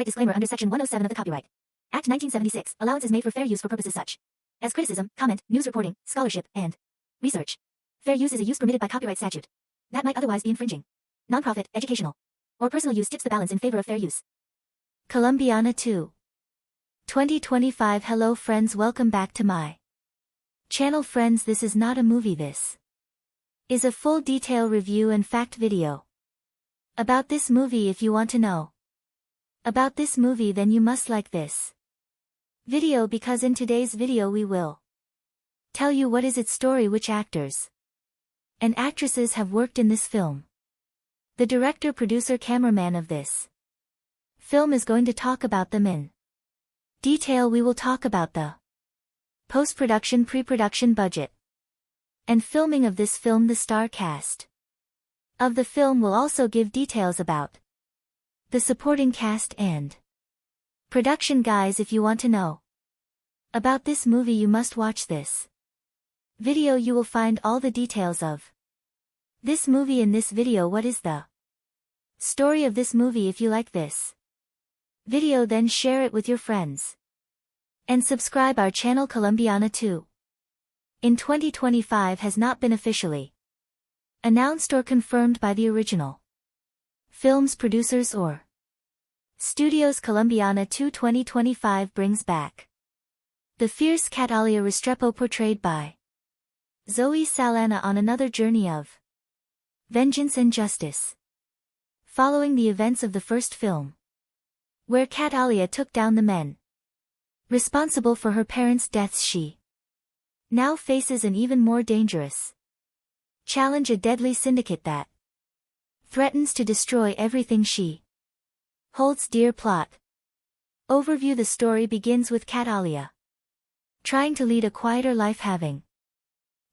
Copyright disclaimer under Section 107 of the Copyright Act 1976. Allowance is made for fair use for purposes such as criticism, comment, news reporting, scholarship, and research. Fair use is a use permitted by copyright statute that might otherwise be infringing. Nonprofit, educational, or personal use tips the balance in favor of fair use. Colombiana 2. 2025. Hello friends, welcome back to my channel. Friends, this is not a movie, this is a full detail review and fact video about this movie. If you want to know about this movie, then you must like this video, because in today's video we will tell you what is its story, which actors and actresses have worked in this film. The director, producer, cameraman of this film is going to talk about them in detail. We will talk about the post-production, pre-production budget, and filming of this film. The star cast of the film will also give details about the supporting cast and production. Guys, if you want to know about this movie, you must watch this video. You will find all the details of this movie in this video. What is the story of this movie? If you like this video, then share it with your friends and subscribe our channel. Colombiana 2 in 2025 has not been officially announced or confirmed by the original film's producers or studios. Colombiana 2 2025 brings back the fierce Catalia Restrepo, portrayed by Zoe Saldana, on another journey of vengeance and justice, following the events of the first film, where Catalia took down the men responsible for her parents' deaths. She now faces an even more dangerous challenge, a deadly syndicate that threatens to destroy everything she holds dear. Plot overview. The story begins with Catalia trying to lead a quieter life, having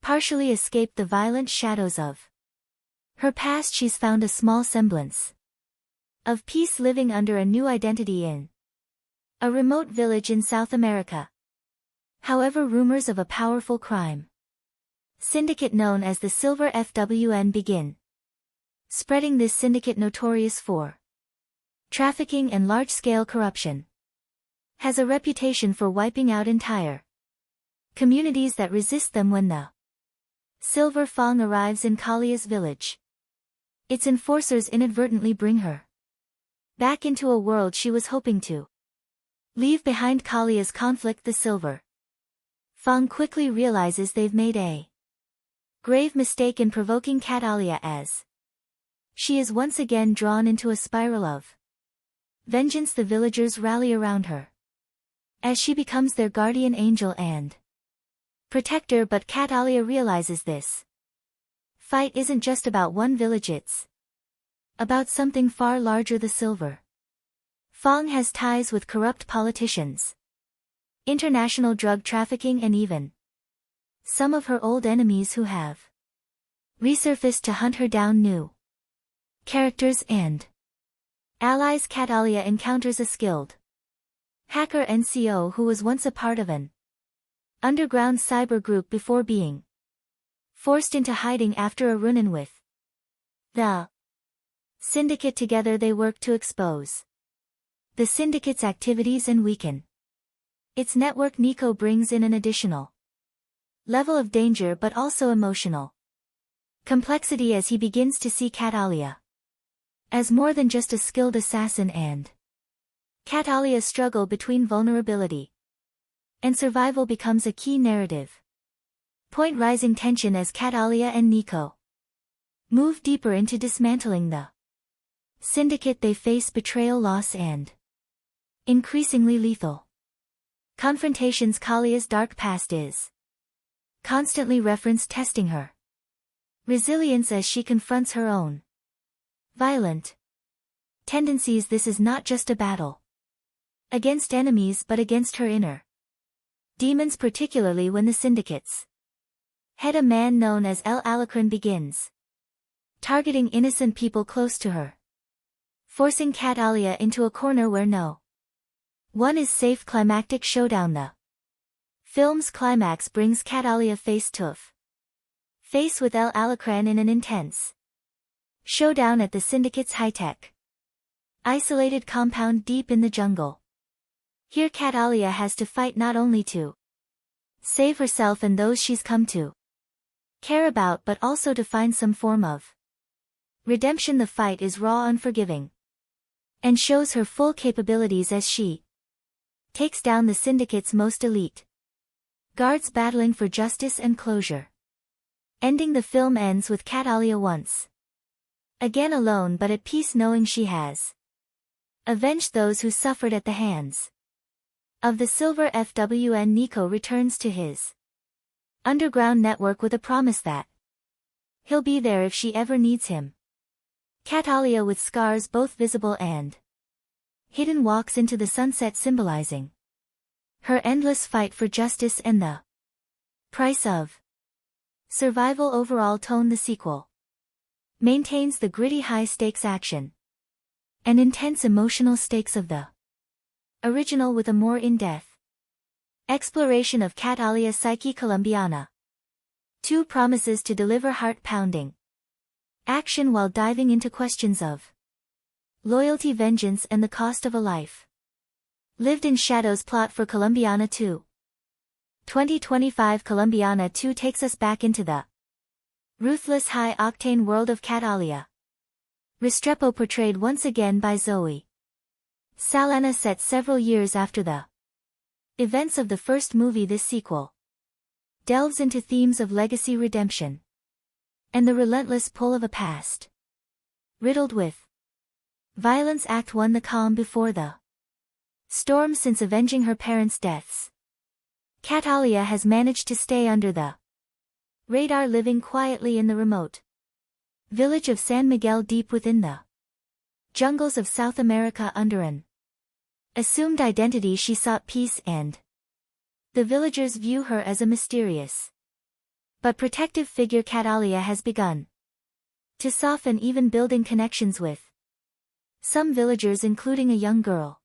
partially escaped the violent shadows of her past. She's found a small semblance of peace, living under a new identity in a remote village in South America. However, rumors of a powerful crime syndicate known as the Silver FWN begin spreading. This syndicate, notorious for trafficking and large-scale corruption, has a reputation for wiping out entire communities that resist them. When the Silver Fang arrives in Kalia's village, its enforcers inadvertently bring her back into a world she was hoping to leave behind. Kalia's conflict. The Silver Fang quickly realizes they've made a grave mistake in provoking Catalia, as she is once again drawn into a spiral of vengeance. The villagers rally around her as she becomes their guardian angel and protector. But Catalia realizes this fight isn't just about one village, it's about something far larger. The Silver Fang has ties with corrupt politicians, international drug trafficking, and even some of her old enemies who have resurfaced to hunt her down. New characters and allies. Catalia encounters a skilled hacker NCO who was once a part of an underground cyber group before being forced into hiding after a run-in with the syndicate. Together they work to expose the syndicate's activities and weaken its network. Nico brings in an additional level of danger, but also emotional complexity, as he begins to see Catalia as more than just a skilled assassin, and Catalia's struggle between vulnerability and survival becomes a key narrative point. Rising tension as Catalia and Nico move deeper into dismantling the syndicate. They face betrayal, loss, and increasingly lethal confrontations. Kalia's dark past is constantly referenced, testing her resilience as she confronts her own violent tendencies. This is not just a battle against enemies, but against her inner demons, particularly when the syndicate's head, a man known as El Alacrán, begins targeting innocent people close to her, forcing Catalia into a corner where no one is safe. Climactic showdown. The film's climax brings Catalia face to face with El Alacrán in an intense showdown at the syndicate's high-tech Isolated compound deep in the jungle. Here Catalia has to fight not only to save herself and those she's come to care about but also to find some form of redemption. The fight is raw, unforgiving, and shows her full capabilities as she takes down the syndicate's most elite guards battling for justice and closure. Ending, the film ends with Catalia once again alone but at peace, knowing she has avenged those who suffered at the hands of the Silver FWN. Nico returns to his underground network with a promise that he'll be there if she ever needs him. Catalia, with scars both visible and hidden, walks into the sunset, symbolizing her endless fight for justice and the price of survival. Overall tone: the sequel maintains the gritty high-stakes action and intense emotional stakes of the original, with a more in-depth exploration of Catalia's psyche. Colombiana 2 promises to deliver heart-pounding action while diving into questions of loyalty, vengeance, and the cost of a life lived in shadows. Plot for Colombiana 2. 2025. Colombiana 2 takes us back into the ruthless high-octane world of Catalia Restrepo, portrayed once again by Zoe Saldana, set several years after the events of the first movie. This sequel delves into themes of legacy, redemption, and the relentless pull of a past riddled with violence. Act 1: the calm before the storm. Since avenging her parents' deaths, Catalia has managed to stay under the radar, living quietly in the remote village of San Miguel, deep within the jungles of South America. Under an assumed identity, she sought peace, and the villagers view her as a mysterious but protective figure. Catalia has begun to soften, even building connections with some villagers, including a young girl,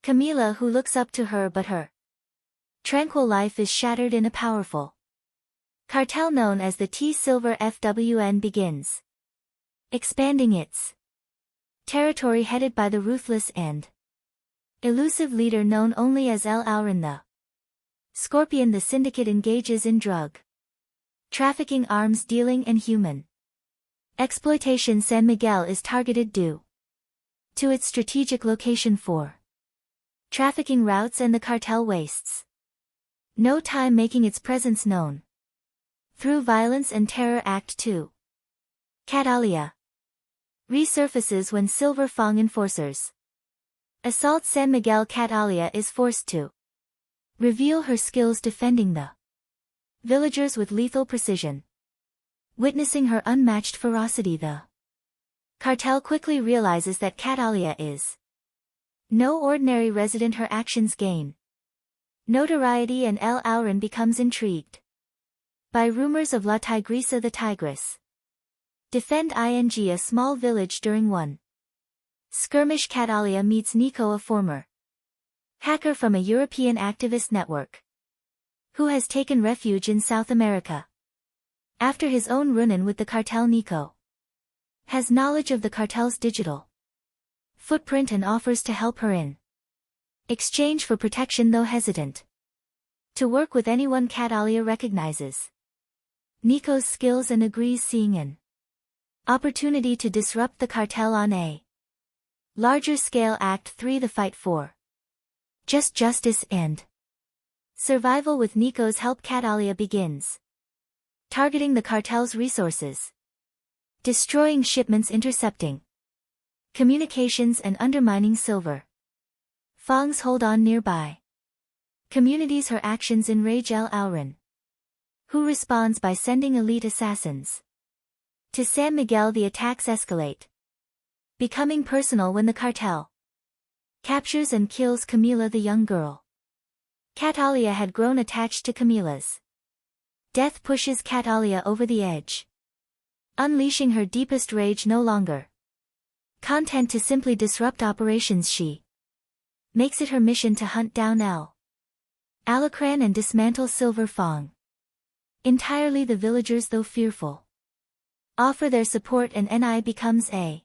Camila, who looks up to her, but her tranquil life is shattered in a powerful cartel known as the T Silver FWN begins expanding its territory, headed by the ruthless and elusive leader known only as El Aurin the Scorpion. The syndicate engages in drug trafficking, arms dealing, and human exploitation. San Miguel is targeted due to its strategic location for trafficking routes, and the cartel wastes no time making its presence known through violence and terror. Act 2: Catalia resurfaces when Silver Fang enforcers assault San Miguel. Catalia is forced to reveal her skills defending the villagers with lethal precision. Witnessing her unmatched ferocity, the cartel quickly realizes that Catalia is no ordinary resident. Her actions gain notoriety, and El Aurin becomes intrigued by rumors of La Tigresa, the Tigress defend a small village. During one skirmish, Catalia meets Nico, a former hacker from a European activist network who has taken refuge in South America after his own run-in with the cartel. Nico has knowledge of the cartel's digital footprint and offers to help her in exchange for protection, though hesitant to work with anyone. Catalia recognizes Nico's skills and agrees, seeing an opportunity to disrupt the cartel on a larger scale. Act 3: the fight for justice and survival. With Nico's help, Catalia begins targeting the cartel's resources, destroying shipments, intercepting communications, and undermining Silver Fang's hold on nearby communities. Her actions enrage El Aurin, who responds by sending elite assassins to San Miguel. The attacks escalate, becoming personal when the cartel captures and kills Camila, the young girl. Catalia had grown attached to Camila's death, pushes Catalia over the edge, unleashing her deepest rage. No longer content to simply disrupt operations, she makes it her mission to hunt down El Alacran and dismantle Silver Fang entirely. The villagers, though fearful, offer their support, and Ni becomes a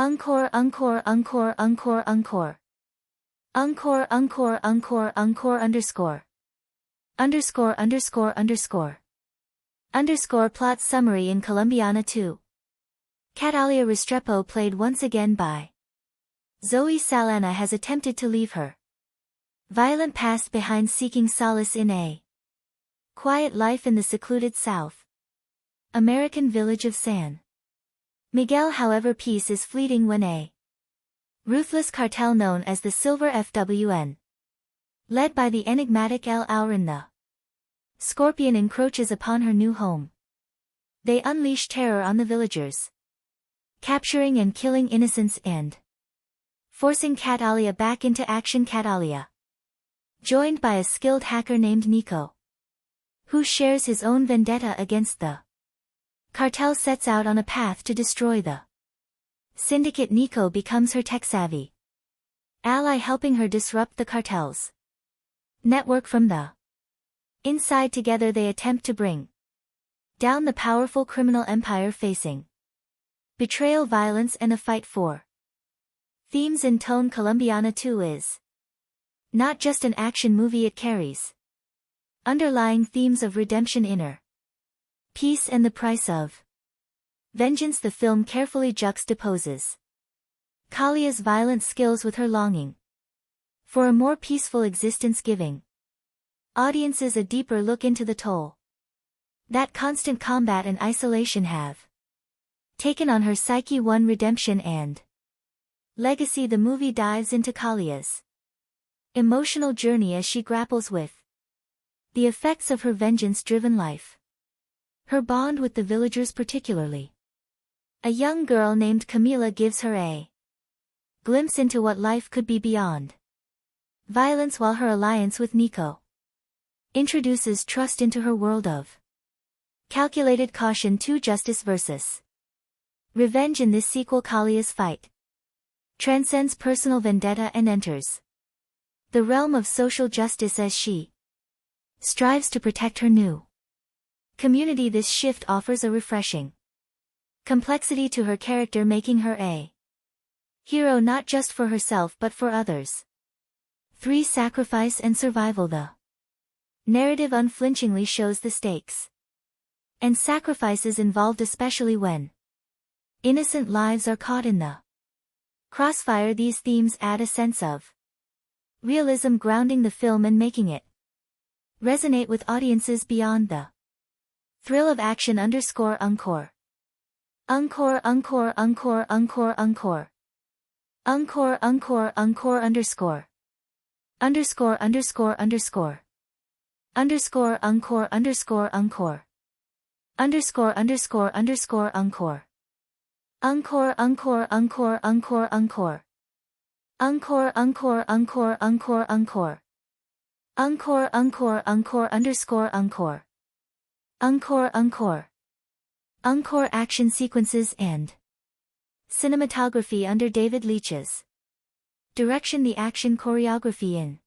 Encore, encore, encore, encore, encore. Encore, encore, encore, encore underscore. Underscore, underscore, underscore. Underscore plot summary in Colombiana 2. Catalia Restrepo played once again by Zoe Saldana has attempted to leave her violent past behind, seeking solace in a quiet life in the secluded South American village of San Miguel. However, peace is fleeting when a ruthless cartel known as the Silver FWN, led by the enigmatic El Aurin the Scorpion, encroaches upon her new home. They unleash terror on the villagers, capturing and killing innocents and forcing Catalia back into action. Catalia, joined by a skilled hacker named Nico, who shares his own vendetta against the cartel, sets out on a path to destroy the syndicate. Nico becomes her tech-savvy ally, helping her disrupt the cartel's network from the inside. Together they attempt to bring down the powerful criminal empire, facing betrayal, violence, and a fight for themes in tone. Colombiana 2 is not just an action movie, it carries underlying themes of redemption, inner peace, and the price of vengeance. The film carefully juxtaposes Calia's violent skills with her longing for a more peaceful existence, giving audiences a deeper look into the toll that constant combat and isolation have taken on her psyche. One redemption and legacy. The movie dives into Calia's emotional journey as she grapples with the effects of her vengeance-driven life. Her bond with the villagers, particularly a young girl named Camila, gives her a glimpse into what life could be beyond violence, while her alliance with Nico introduces trust into her world of calculated caution. To justice versus revenge. In this sequel, Calia's fight transcends personal vendetta and enters the realm of social justice as she strives to protect her new community. This shift offers a refreshing complexity to her character, making her a hero not just for herself but for others. 3. Sacrifice and survival. The narrative unflinchingly shows the stakes and sacrifices involved, especially when innocent lives are caught in the crossfire. These themes add a sense of realism, grounding the film and making it resonate with audiences beyond the thrill of action. Underscore encore. Encore, encore, encore, encore, encore. Encore, encore, encore, underscore. Underscore, underscore, underscore. Underscore, encore, underscore, encore. Underscore, underscore, underscore, encore. Encore, encore, encore, encore, encore. Encore, encore, encore, encore, encore. Encore, encore, encore, underscore, encore. Encore, encore. Encore action sequences and cinematography under David Leitch's direction. The action choreography in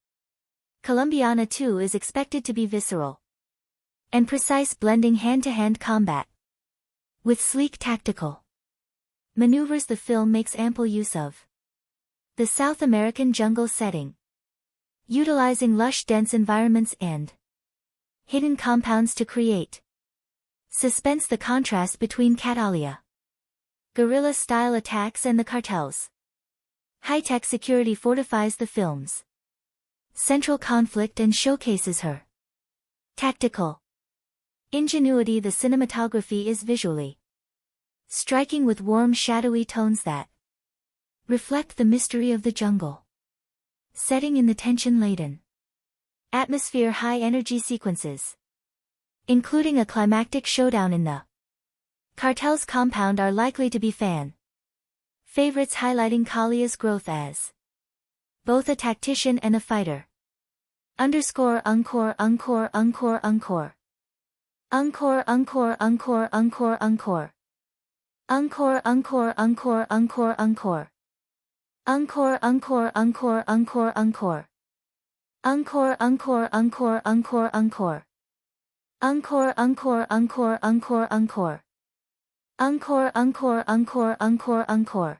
Colombiana 2 is expected to be visceral and precise, blending hand-to-hand combat with sleek tactical maneuvers. The film makes ample use of the South American jungle setting, utilizing lush, dense environments and hidden compounds to create suspense. The contrast between Catalia guerrilla-style attacks and the cartel's high-tech security fortifies the film's central conflict and showcases her tactical ingenuity. The cinematography is visually striking, with warm, shadowy tones that reflect the mystery of the jungle setting in the tension-laden atmosphere. High-energy sequences, including a climactic showdown in the cartel's compound, are likely to be fan favorites, highlighting Calia's growth as both a tactician and a fighter. Underscore encore, encore, encore, encore. Encore, encore, encore, encore, encore. Encore, encore, encore, encore, encore. Encore, encore, encore, encore, encore. Encore, encore, encore, encore, encore. Encore, encore, encore, encore, encore. Encore, encore, encore, encore, encore.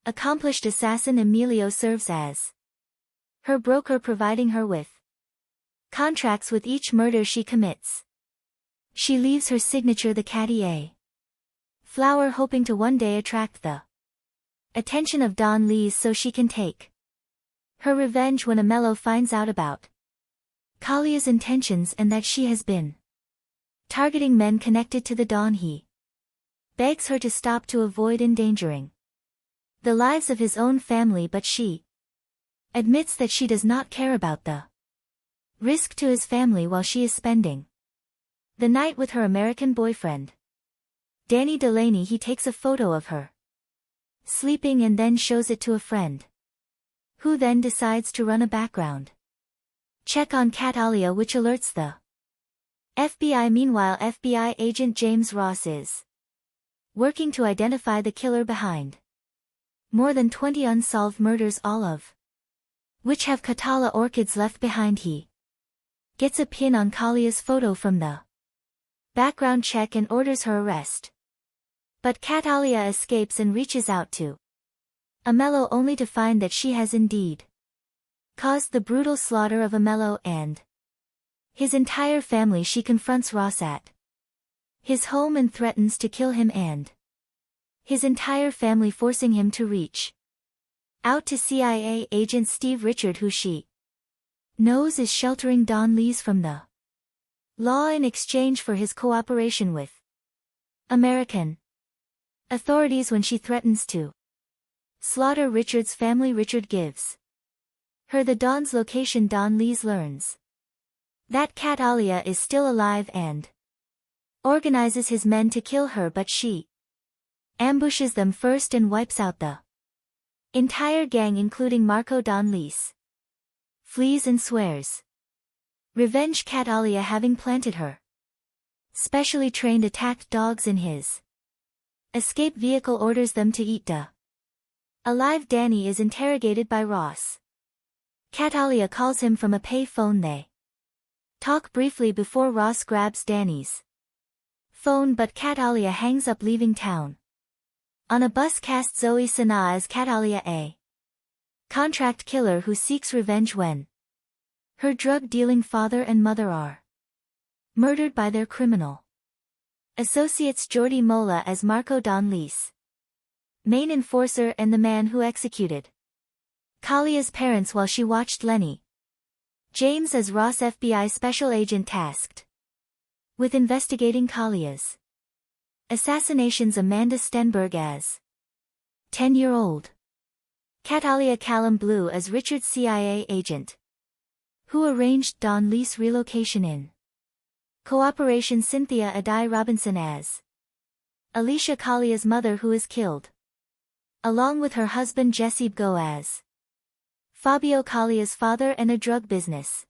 Accomplished assassin Emilio serves as her broker, providing her with contracts with each murder she commits. She leaves her signature, the Caddy A flower, hoping to one day attract the attention of Don Lees so she can take her revenge when Amello finds out about Kalia's intentions and that she has been targeting men connected to the Don. He begs her to stop to avoid endangering the lives of his own family, but she admits that she does not care about the risk to his family while she is spending the night with her American boyfriend, Danny Delaney. He takes a photo of her sleeping and then shows it to a friend, who then decides to run a background check on Catalia, which alerts the FBI. Meanwhile, FBI agent James Ross is working to identify the killer behind more than 20 unsolved murders, all of which have Catala orchids left behind. He gets a pin on Kalia's photo from the background check and orders her arrest. But Catalia escapes and reaches out to Amello, only to find that she has indeed caused the brutal slaughter of Amello and his entire family. She confronts Ross at his home and threatens to kill him and his entire family, forcing him to reach out to CIA agent Steve Richard, who she knows is sheltering Don Lees from the law in exchange for his cooperation with American authorities. When she threatens to slaughter Richard's family, Richard gives her the Don's location. Don Lees learns that Catalia is still alive and organizes his men to kill her, but she ambushes them first and wipes out the entire gang, including Marco. Don Lees flees and swears revenge. Catalia, having planted her specially trained attacked dogs in his escape vehicle, orders them to eat the alive. Danny is interrogated by Ross. Catalia calls him from a pay phone. They talk briefly before Ross grabs Danny's phone, but Catalia hangs up, leaving town. On a bus cast Zoe Saldana as Catalia, a contract killer who seeks revenge when her drug-dealing father and mother are murdered by their criminal associates. Jordi Mola as Marco, Don Lees main enforcer and the man who executed Kalia's parents while she watched Lenny James as Ross, FBI special agent tasked with investigating Kalia's assassinations. Amanda Stenberg as 10-year-old Catalia. Callum Blue as Richard's CIA agent who arranged Don Lees' relocation in cooperation. Cynthia Adai Robinson as Alicia, Kalia's mother, who is killed along with her husband Jesse Go as Fabio, Kalia's father and a drug business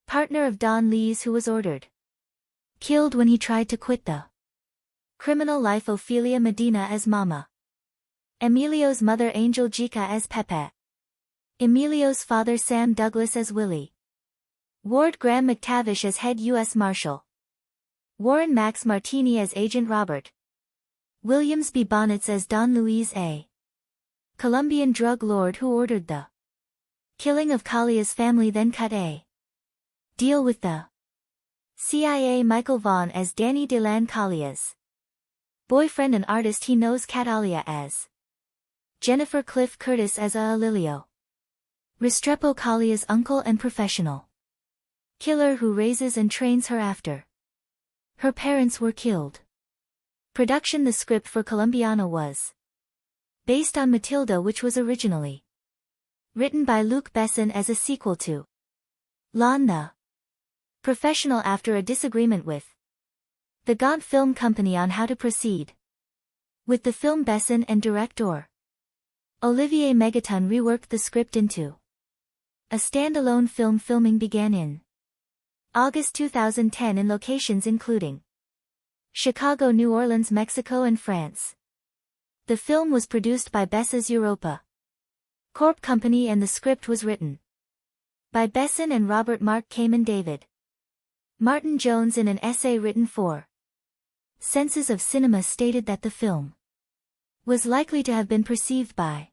partner of Don Lees, who was ordered killed when he tried to quit the criminal life. Ophelia Medina as Mama. Emilio's mother Angel Jica as Pepe. Emilio's father Sam Douglas as Willie. Ward Graham McTavish as head U.S. Marshal. Warren Max Martini as Agent Robert. Williams B. Bonnets as Don Luis A. Colombian drug lord who ordered the killing of Kalia's family, then cut a deal with the CIA. Michael Vaughn as Danny Delan, Kalia's boyfriend and artist. He knows Catalia as Jennifer. Cliff Curtis as Alilio Restrepo, Kalia's uncle and professional killer who raises and trains her after her parents were killed. Production. The script for Colombiana was based on Matilda, which was originally written by Luc Besson as a sequel to Lon the Professional after a disagreement with the Gaunt Film Company on how to proceed with the film. Besson and director Olivier Megaton reworked the script into a standalone film. Filming began in August 2010 in locations including Chicago, New Orleans, Mexico and France. The film was produced by Bessas Europa Corp Company and the script was written by Besson and Robert Mark Kamen. David Martin Jones, in an essay written for Senses of Cinema, stated that the film was likely to have been perceived by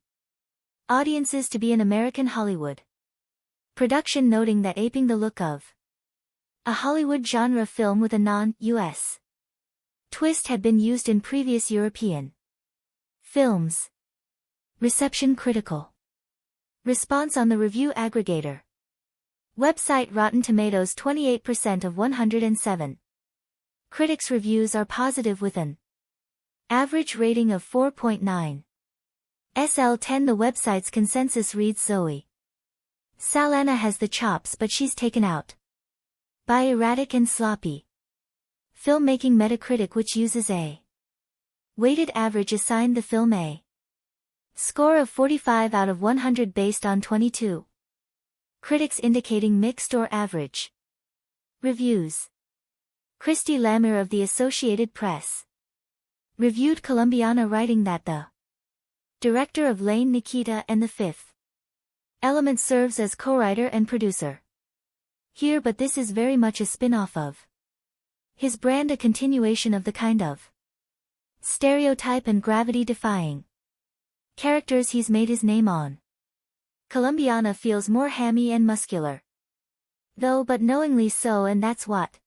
audiences to be an American Hollywood production, noting that aping the look of a Hollywood genre film with a non-US twist had been used in previous European films. Reception. Critical response on the review aggregator website Rotten Tomatoes. 28% of 107 critics' reviews are positive with an average rating of 4.9 SL10. The website's consensus reads: Zoe Saldana has the chops, but she's taken out by erratic and sloppy filmmaking. Metacritic, which uses a weighted average, assigned the film a score of 45 out of 100 based on 22 critics indicating mixed or average reviews. Christy Lammer of the Associated Press reviewed Colombiana, writing that the director of Lane, Nikita, and The Fifth Element serves as co-writer and producer here, but this is very much a spin-off of his brand, a continuation of the kind of stereotype and gravity-defying characters he's made his name on. Colombiana feels more hammy and muscular, though, but knowingly so, and that's what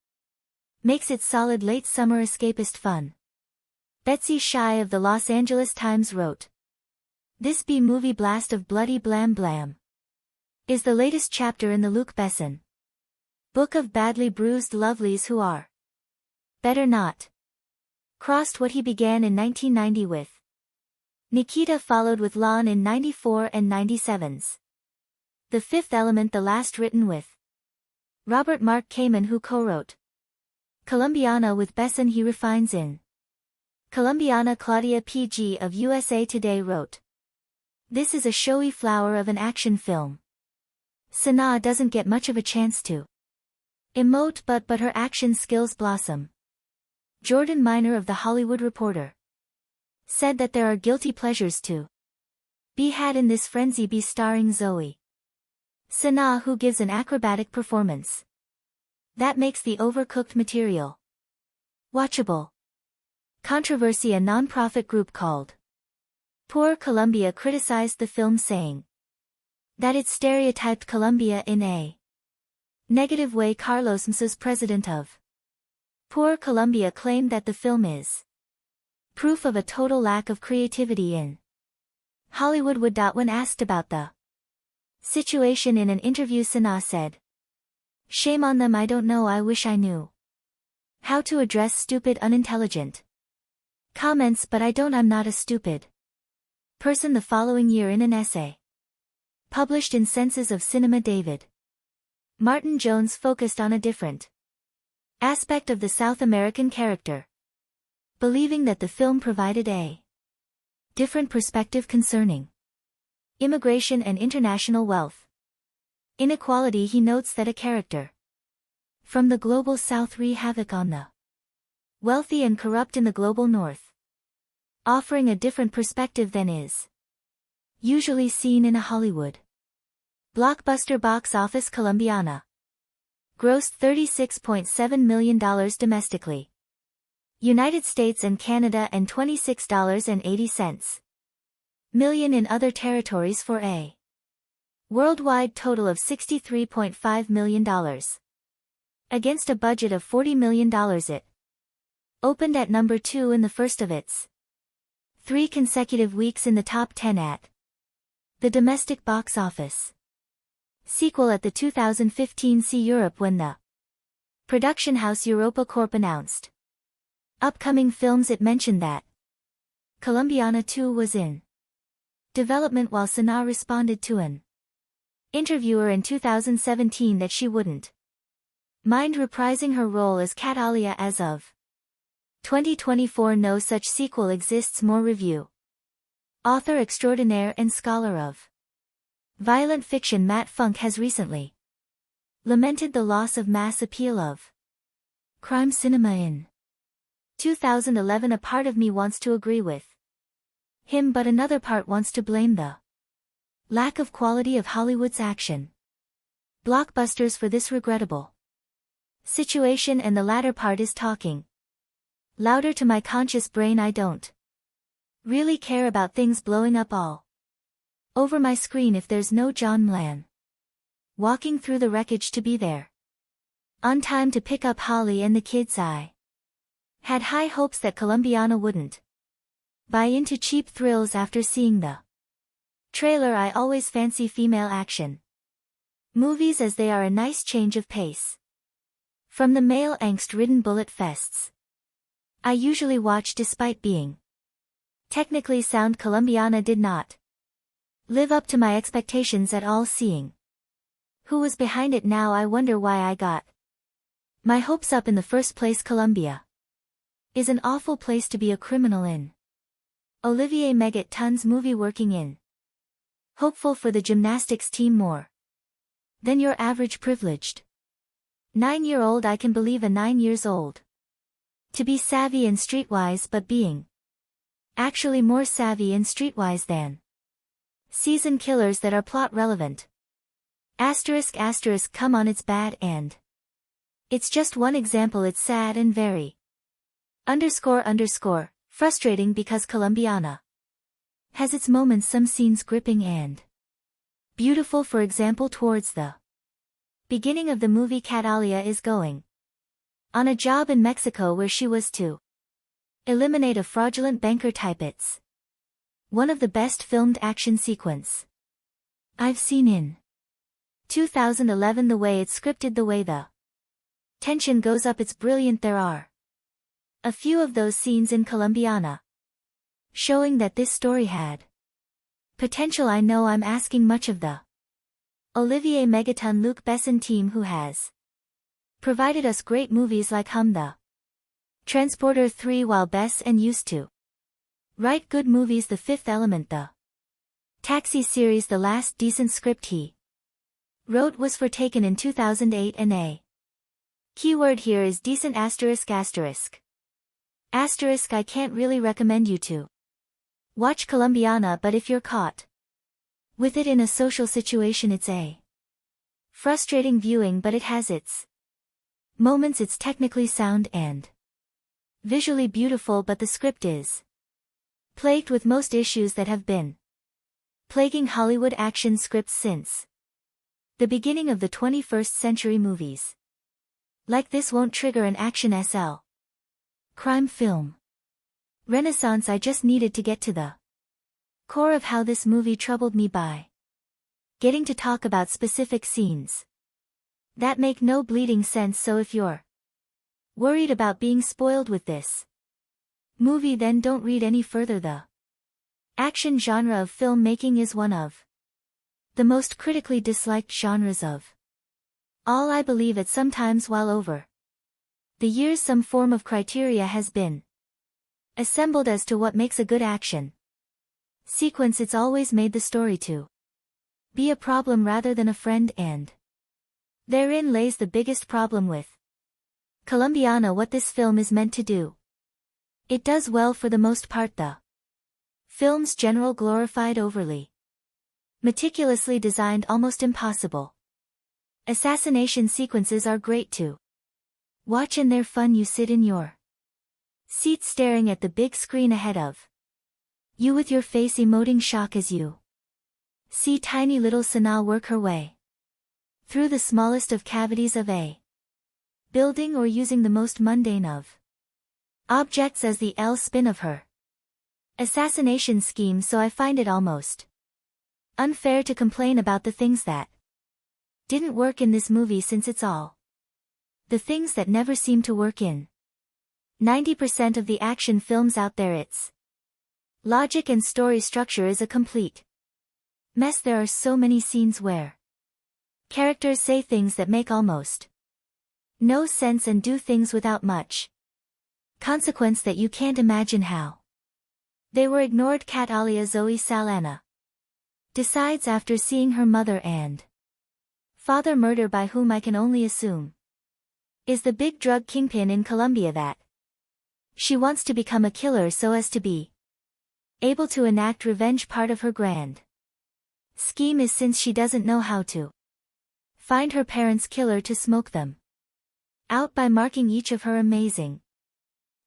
makes it solid late summer escapist fun. Betsy Shy of the Los Angeles Times wrote, "This B-movie blast of bloody blam blam is the latest chapter in the Luc Besson book of badly bruised lovelies who are better not crossed. What he began in 1990 with Nikita followed with Lon in 94 and 97's The Fifth Element, the last written with Robert Mark Kamen, who co-wrote Colombiana with Besson. He refines in Colombiana. Claudia P.G. of USA Today wrote, "This is a showy flower of an action film. Sanaa doesn't get much of a chance to emote, but her action skills blossom." Jordan Miner of The Hollywood Reporter said that there are guilty pleasures to be had in this frenzy be starring Zoe Saldana, who gives an acrobatic performance that makes the overcooked material watchable. Controversy. A non-profit group called Poor Colombia criticized the film, saying that it stereotyped Colombia in a negative way. Carlos Msas, president of Poor Colombia, claimed that the film is proof of a total lack of creativity in Hollywood. When asked about the situation in an interview, Sanaa said, "Shame on them, I don't know, I wish I knew how to address stupid, unintelligent comments, but I don't, I'm not a stupid person." The following year, in an essay published in Senses of Cinema, David Martin Jones focused on a different aspect of the South American character, believing that the film provided a different perspective concerning immigration and international wealth inequality. He notes that a character from the global South wreak havoc on the wealthy and corrupt in the global North, offering a different perspective than is usually seen in a Hollywood blockbuster. Box office. Colombiana grossed $36.7 million domestically, United States and Canada, and $26.80 million in other territories, for a worldwide total of $63.5 million. Against a budget of $40 million, it opened at number 2 in the first of its 3 consecutive weeks in the top 10 at the domestic box office. Sequel. At the 2015 See Europe, when the production house Europa Corp announced upcoming films, it mentioned that Colombiana 2 was in development, while Sanaa responded to an interviewer in 2017 that she wouldn't mind reprising her role as Catalia as of 2024. No such sequel exists. More review. Author extraordinaire and scholar of violent fiction Matt Funk has recently lamented the loss of mass appeal of crime cinema in 2011. A part of me wants to agree with him, but another part wants to blame the lack of quality of Hollywood's action blockbusters for this regrettable situation, and the latter part is talking louder to my conscious brain. I don't really care about things blowing up all over my screen if there's no John Mlan walking through the wreckage to be there on time to pick up Holly and the kids. I had high hopes that Colombiana wouldn't buy into cheap thrills after seeing the trailer. I always fancy female action movies as they are a nice change of pace from the male angst-ridden bullet fests I usually watch. Despite being technically sound, Colombiana did not live up to my expectations at all. Seeing who was behind it now, I wonder why I got my hopes up in the first place. Colombia is an awful place to be a criminal in. Olivier Megaton's movie, working in hopeful for the gymnastics team more than your average privileged 9-year-old. I can believe a 9 years old to be savvy and streetwise, but being actually more savvy and streetwise than seasoned killers that are plot relevant. ***, come on, it's bad, and it's just one example. It's sad and very frustrating because Colombiana has its moments, some scenes gripping and beautiful. For example, towards the beginning of the movie, Catalia is going on a job in Mexico where she was to eliminate a fraudulent banker type. It's one of the best filmed action sequence I've seen in 2011. The way it's scripted, the way the tension goes up, it's brilliant. There are a few of those scenes in Colombiana showing that this story had potential. I know I'm asking much of the Olivier Megaton Luc Besson team, who has provided us great movies like Hum the Transporter 3, while Bess and used to write good movies. The Fifth Element, the Taxi series. The last decent script he wrote was for Taken in 2008, and a keyword here is decent. ********. I can't really recommend you to watch Colombiana, but if you're caught with it in a social situation, it's a frustrating viewing, but it has its moments. It's technically sound and visually beautiful, but the script is plagued with most issues that have been plaguing Hollywood action scripts since the beginning of the 21st century. Movies like this won't trigger an action SL crime film renaissance. I just needed to get to the core of how this movie troubled me by getting to talk about specific scenes that make no bleeding sense. So if you're worried about being spoiled with this movie, then don't read any further. The action genre of filmmaking is one of the most critically disliked genres of all. I believe it sometimes, while over the years some form of criteria has been assembled as to what makes a good action sequence, it's always made the story to be a problem rather than a friend, and therein lays the biggest problem with Colombiana. What this film is meant to do, it does well for the most part. The film's general glorified, overly meticulously designed, almost impossible assassination sequences are great to watch, and they're fun. You sit in your seat staring at the big screen ahead of you with your face emoting shock as you see tiny little Sanaa work her way through the smallest of cavities of a building, or using the most mundane of objects as the spin of her assassination scheme. So I find it almost unfair to complain about the things that didn't work in this movie, since it's all the things that never seem to work in 90% of the action films out there. Its logic and story structure is a complete mess. There are so many scenes where characters say things that make almost no sense and do things without much consequence that you can't imagine how they were ignored. Catalia Zoe Saldana decides, after seeing her mother and father murder by whom I can only assume is the big drug kingpin in Colombia, that she wants to become a killer so as to be able to enact revenge. Part of her grand scheme is, since she doesn't know how to find her parents' killer, to smoke them out by marking each of her amazing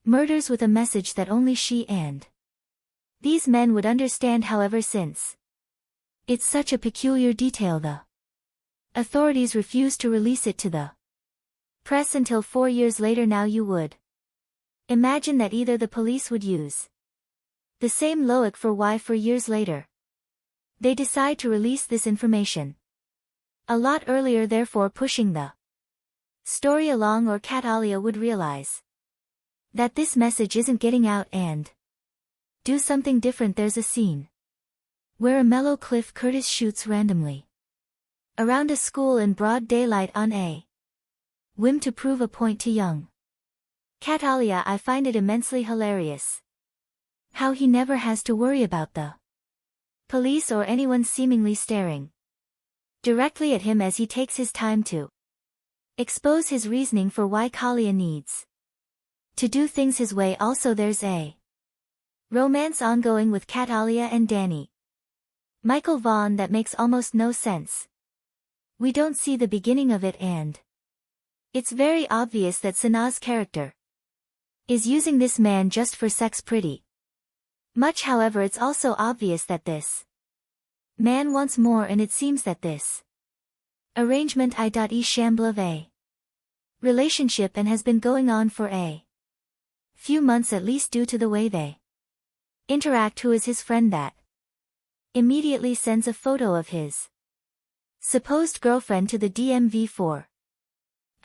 murders with a message that only she and These men would understand, however, since it's such a peculiar detail. The authorities refused to release it to the press until 4 years later. Now you would imagine that either the police would use the same logic for why 4 years later they decide to release this information a lot earlier, therefore pushing the story along, or Kat Alia would realize that this message isn't getting out and do something different. There's a scene where a mellow Cliff Curtis shoots randomly around a school in broad daylight on a whim to prove a point to young Kat Alia. I find it immensely hilarious how he never has to worry about the police or anyone seemingly staring directly at him as he takes his time to expose his reasoning for why Kalia needs to do things his way. Also, there's a romance ongoing with Kat Alia and Danny Michael Vaughn that makes almost no sense. We don't see the beginning of it, and it's very obvious that Sanaa's character is using this man just for sex pretty much. However, it's also obvious that this man wants more, and it seems that this arrangement is shamble a relationship and has been going on for a few months at least, due to the way they interact. Who is his friend that immediately sends a photo of his supposed girlfriend to the DMV for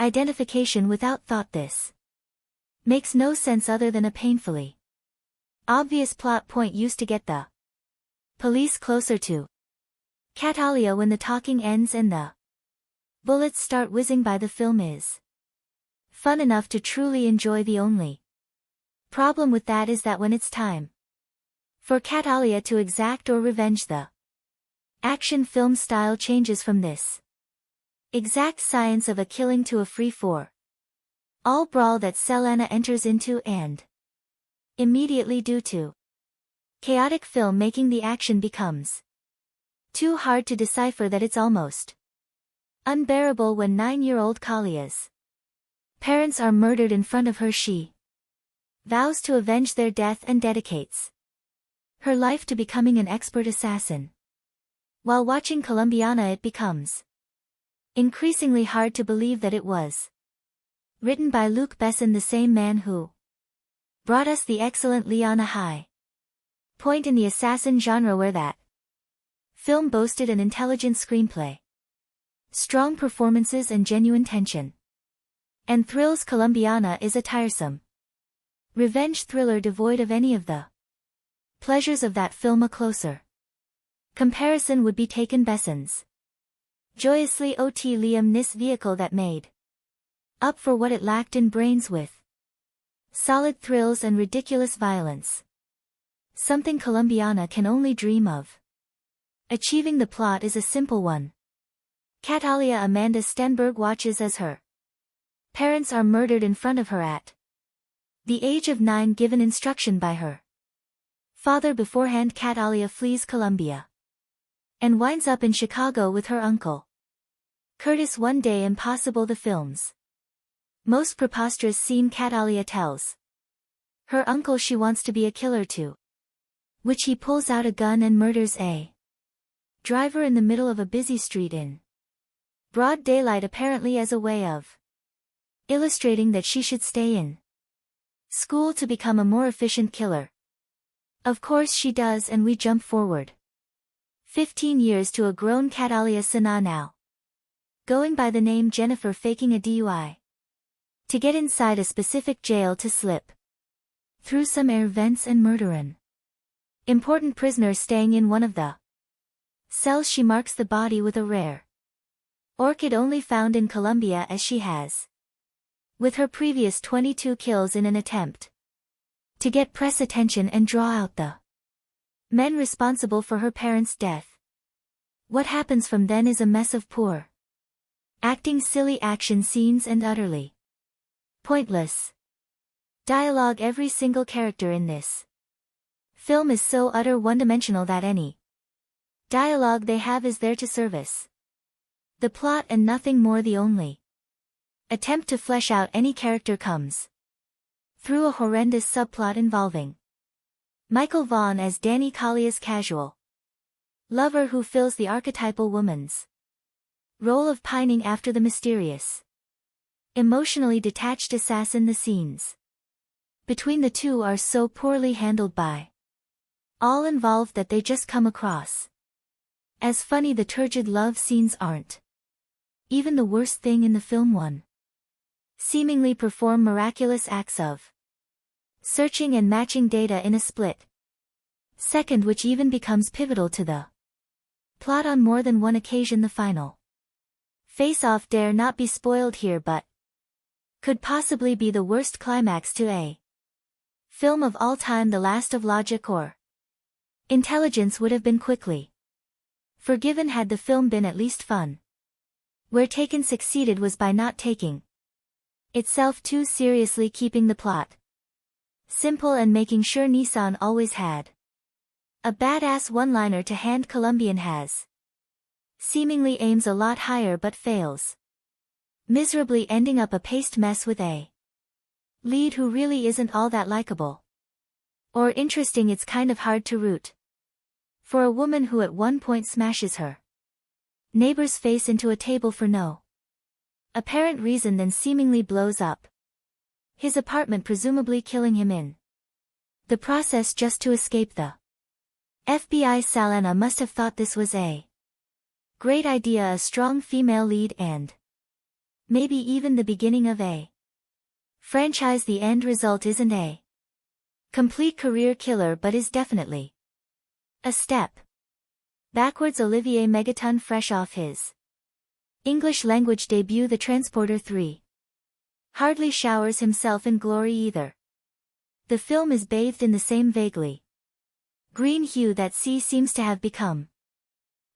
identification without thought? This makes no sense other than a painfully obvious plot point used to get the police closer to Kat Alia. When the talking ends and the bullets start whizzing by, the film is fun enough to truly enjoy. The only problem with that is that when it's time for Kat Alia to exact or revenge, the action film style changes from this exact science of a killing to a free-for-all brawl that Selena enters into, and immediately, due to chaotic filmmaking, the action becomes too hard to decipher that it's almost unbearable. When 9-year-old Kalia's parents are murdered in front of her, she vows to avenge their death and dedicates her life to becoming an expert assassin. While watching Colombiana, it becomes increasingly hard to believe that it was written by Luc Besson, the same man who brought us the excellent Leon, a high point in the assassin genre where that film boasted an intelligent screenplay, strong performances and genuine tension and thrills. Colombiana is a tiresome revenge thriller devoid of any of the pleasures of that film. A closer comparison would be taken Besson's joyously ot Liam Nis vehicle that made up for what it lacked in brains, with solid thrills and ridiculous violence, something Colombiana can only dream of achieving. The plot is a simple one. Kat Alia Amanda Stenberg watches as her parents are murdered in front of her at the age of 9, given instruction by her father beforehand. Kat Alia flees Colombia and winds up in Chicago with her uncle Curtis. One day impossible. The film's most preposterous scene. Kat Alia tells her uncle she wants to be a killer too, which he pulls out a gun and murders a driver in the middle of a busy street in broad daylight, apparently as a way of illustrating that she should stay in school to become a more efficient killer. Of course she does, and we jump forward 15 years to a grown Kat Alia Sanaa, now going by the name Jennifer, faking a DUI to get inside a specific jail to slip through some air vents and murder an important prisoner staying in one of the cells. She marks the body with a rare orchid only found in Colombia, as she has with her previous 22 kills, in an attempt to get press attention and draw out the men responsible for her parents' death. What happens from then is a mess of poor acting, silly action scenes and utterly pointless dialogue. Every single character in this film is so utter one-dimensional that any dialogue they have is there to service the plot and nothing more. The only attempt to flesh out any character comes through a horrendous subplot involving Michael Vaughn as Danny Kalia's casual lover who fills the archetypal woman's role of pining after the mysterious, emotionally detached assassin. The scenes between the two are so poorly handled by all involved that they just come across as funny. The turgid love scenes aren't even the worst thing in the film. One seemingly perform miraculous acts of searching and matching data in a split second, which even becomes pivotal to the plot on more than one occasion. The final face-off dare not be spoiled here, but could possibly be the worst climax to a film of all time. The last of logic or intelligence would have been quickly forgiven had the film been at least fun. Where Taken succeeded was by not taking itself too seriously, keeping the plot simple and making sure Nissan always had a badass one-liner to hand. Colombian has seemingly aims a lot higher but fails miserably, ending up a paste mess with a lead who really isn't all that likable or interesting. It's kind of hard to root for a woman who at one point smashes her neighbor's face into a table for no apparent reason, then seemingly blows up his apartment, presumably killing him in the process just to escape the FBI. Saldana must have thought this was a great idea, a strong female lead and maybe even the beginning of a franchise. The end result isn't a complete career killer but is definitely a step backwards. Olivier Megaton, fresh off his English language debut, The Transporter 3, hardly showers himself in glory either. The film is bathed in the same vaguely green hue that sea seems to have become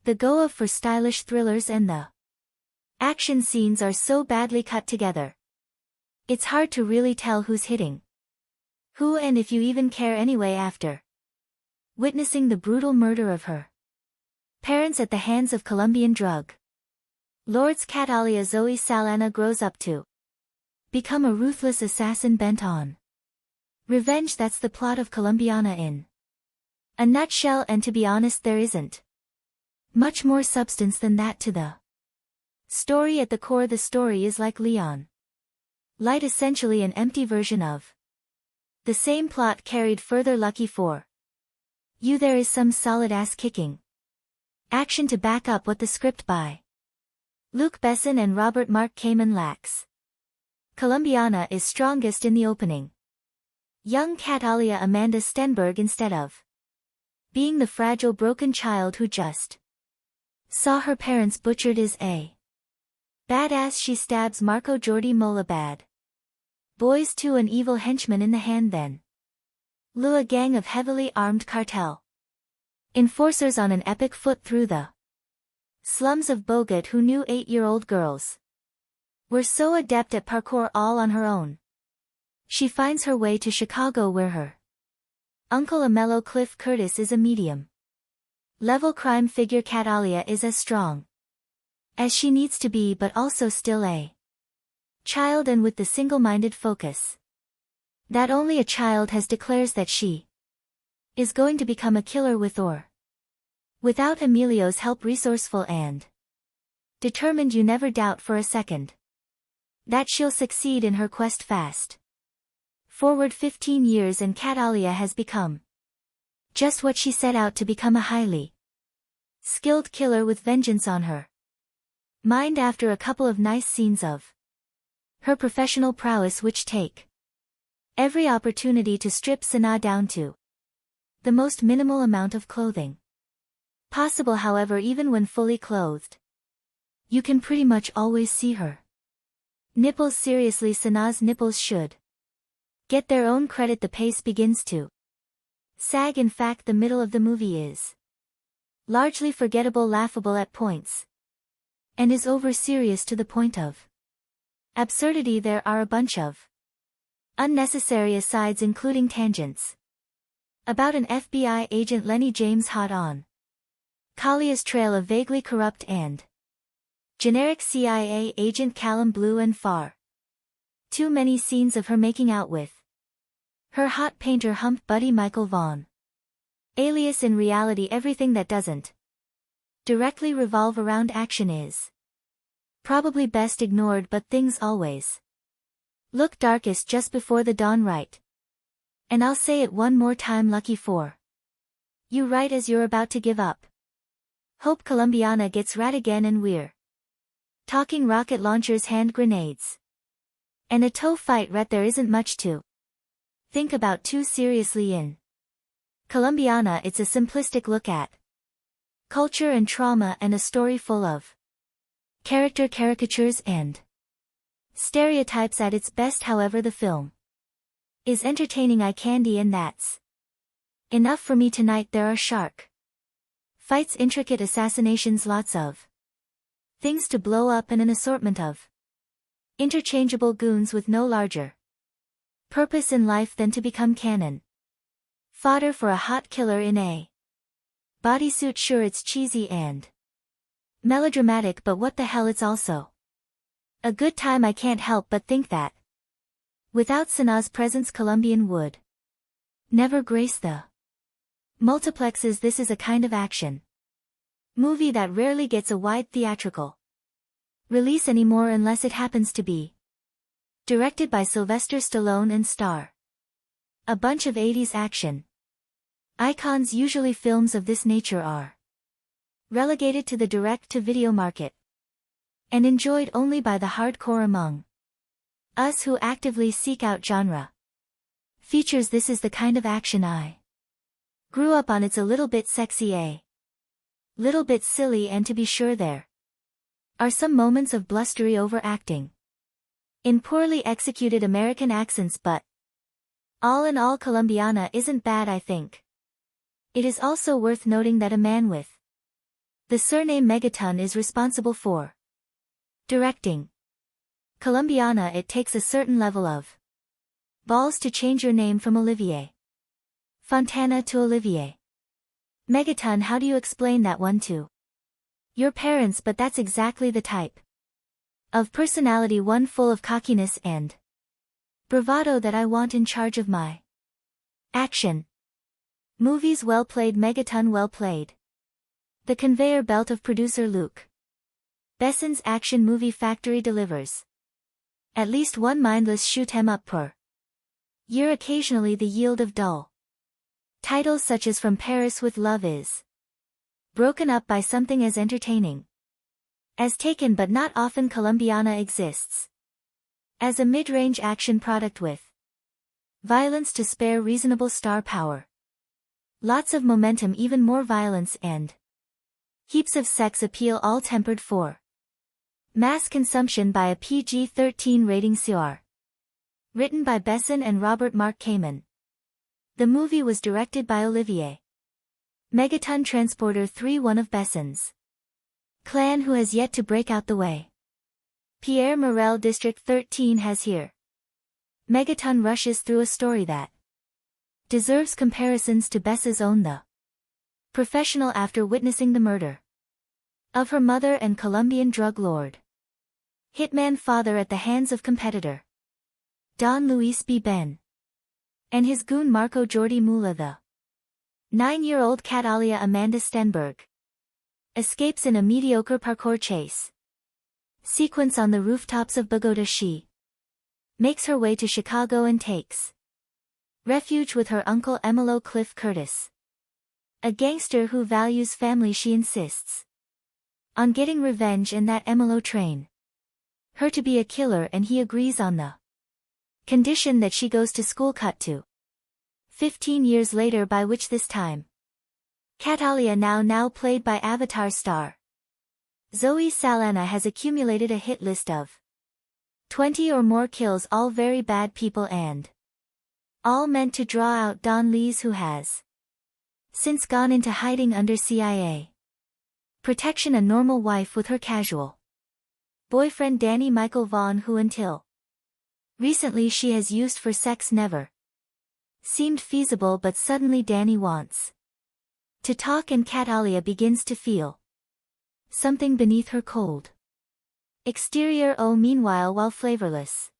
the go-of for stylish thrillers, and the action scenes are so badly cut together it's hard to really tell who's hitting who, and if you even care anyway after witnessing the brutal murder of her parents at the hands of Colombian drug lords. Catalia Zoe Saldana grows up to become a ruthless assassin bent on revenge. That's the plot of Colombiana in a nutshell, and to be honest, there isn't much more substance than that to the story. At the core, the story is like Leon Light, essentially an empty version of the same plot carried further. Lucky for you, there is some solid ass-kicking action to back up what the script by Luc Besson and Robert Mark Kamen lacks. Colombiana is strongest in the opening. Young Catalia Amanda Stenberg, instead of being the fragile broken child who just saw her parents butchered, is a badass. She stabs Marco Jordi Mola bad boys to an evil henchman in the hand, then lure a gang of heavily armed cartel enforcers on an epic foot through the slums of Bogota, who knew 8-year-old girls were so adept at parkour all on her own. She finds her way to Chicago, where her uncle, a mellow Cliff Curtis, is a medium level crime figure. Catalia is as strong as she needs to be, but also still a child, and with the single-minded focus that only a child has, declares that she is going to become a killer with or without Emilio's help. Resourceful and determined, you never doubt for a second that she'll succeed in her quest. Fast forward 15 years and Catalia has become just what she set out to become, a highly skilled killer with vengeance on her mind. After a couple of nice scenes of her professional prowess which take every opportunity to strip Sana down to the most minimal amount of clothing possible. However, even when fully clothed, you can pretty much always see her nipples. Seriously, Sana's nipples should get their own credit. The pace begins to sag. In fact, the middle of the movie is largely forgettable, laughable at points, and is over-serious to the point of absurdity. There are a bunch of unnecessary asides, including tangents about an FBI agent Lenny James hot on Kalia's trail, a vaguely corrupt and generic CIA agent Callum Blue, and far too many scenes of her making out with her hot painter hump buddy Michael Vaughn. Alias in reality everything that doesn't directly revolve around action is probably best ignored, but things always look darkest just before the dawn, right? And I'll say it one more time, lucky for you right as you're about to give up. Hope Colombiana gets rat again and we're talking rocket launchers, hand grenades, and a toe fight, rat. There isn't much to think about too seriously in Colombiana. It's a simplistic look at culture and trauma, and a story full of character caricatures and stereotypes at its best. However, the film is entertaining, eye candy, and that's enough for me tonight. There are shark fights, intricate assassinations, lots of things to blow up, and an assortment of interchangeable goons with no larger purpose in life than to become cannon fodder for a hot killer in a bodysuit. Sure, it's cheesy and melodramatic, but what the hell, it's also a good time. I can't help but think that without Sanaa's presence, Colombian would never grace the multiplexes. This is a kind of action movie that rarely gets a wide theatrical release anymore, unless it happens to be directed by Sylvester Stallone and star a bunch of 80s action icons. Usually films of this nature are relegated to the direct-to-video market and enjoyed only by the hardcore among us who actively seek out genre features. This is the kind of action I grew up on. It's a little bit sexy, a little bit silly, and to be sure there are some moments of blustery overacting in poorly executed American accents, but all in all, Colombiana isn't bad, I think. It is also worth noting that a man with the surname Megaton is responsible for directing Colombiana. It takes a certain level of balls to change your name from Olivier Fontana to Olivier Megaton. How do you explain that one to your parents? But that's exactly the type of personality, one full of cockiness and bravado, that I want in charge of my action movies. Well played, Megaton, well played. The conveyor belt of producer Luc Besson's action movie factory delivers at least one mindless shoot 'em up per year, occasionally the yield of dull titles such as From Paris with Love is broken up by something as entertaining as Taken, but not often. Colombiana exists as a mid-range action product with violence to spare, reasonable star power, lots of momentum, even more violence, and heaps of sex appeal, all tempered for mass consumption by a PG-13 rating. CR. Written by Besson and Robert Mark Kamen. The movie was directed by Olivier Megaton Transporter 3, one of Besson's clan who has yet to break out the way Pierre Morel District 13 has here. Megaton rushes through a story that deserves comparisons to Bessa's own The Professional after witnessing the murder of her mother and Colombian drug lord hitman father at the hands of competitor Don Luis B. Ben and his goon Marco Jordi Mula. The 9-year-old Catalia Amanda Stenberg escapes in a mediocre parkour chase sequence on the rooftops of Bogota. She makes her way to Chicago and takes refuge with her uncle Emilo Cliff Curtis, a gangster who values family. She insists on getting revenge, and that Emilo train her to be a killer, and he agrees on the condition that she goes to school. Cut to 15 years later, by which this time Catalia, now played by Avatar star Zoe Saldana, has accumulated a hit list of 20 or more kills, all very bad people and all meant to draw out Don Lees, who has since gone into hiding under CIA protection, a normal wife with her casual boyfriend Danny Michael Vaughn, who until recently she has used for sex, never seemed feasible, but suddenly Danny wants to talk, and Catalia begins to feel something beneath her cold exterior. Meanwhile, while flavorless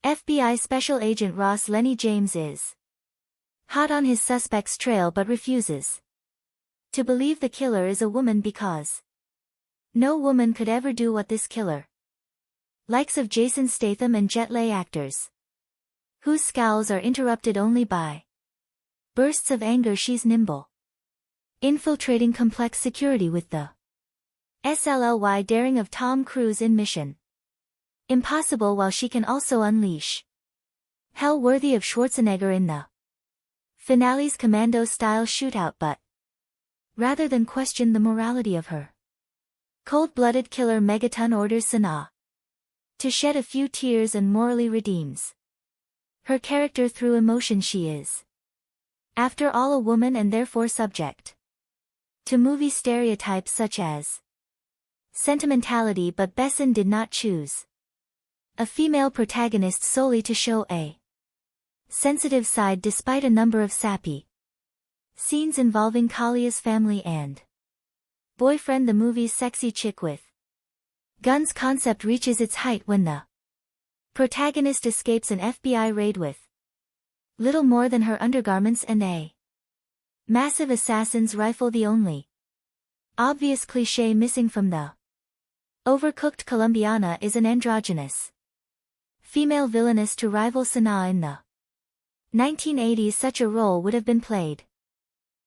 FBI Special Agent Ross Lenny James is hot on his suspect's trail but refuses to believe the killer is a woman because no woman could ever do what this killer. Likes of Jason Statham and Jet Li actors, whose scowls are interrupted only by bursts of anger. She's nimble, infiltrating complex security with the SLLY daring of Tom Cruise in Mission Impossible, while she can also unleash hell worthy of Schwarzenegger in the finale's commando-style shootout. But rather than question the morality of her cold-blooded killer, Megaton orders Sana to shed a few tears and morally redeems her character through emotion. She is, after all, a woman and therefore subject to movie stereotypes such as sentimentality, but Besson did not choose a female protagonist solely to show a sensitive side, despite a number of sappy scenes involving Kalia's family and boyfriend. The movie's sexy chick with guns concept reaches its height when the protagonist escapes an FBI raid with little more than her undergarments and a massive assassin's rifle, the only obvious cliché missing from the overcooked Colombiana is an androgynous female villainess to rival Sana in the 1980s. Such a role would have been played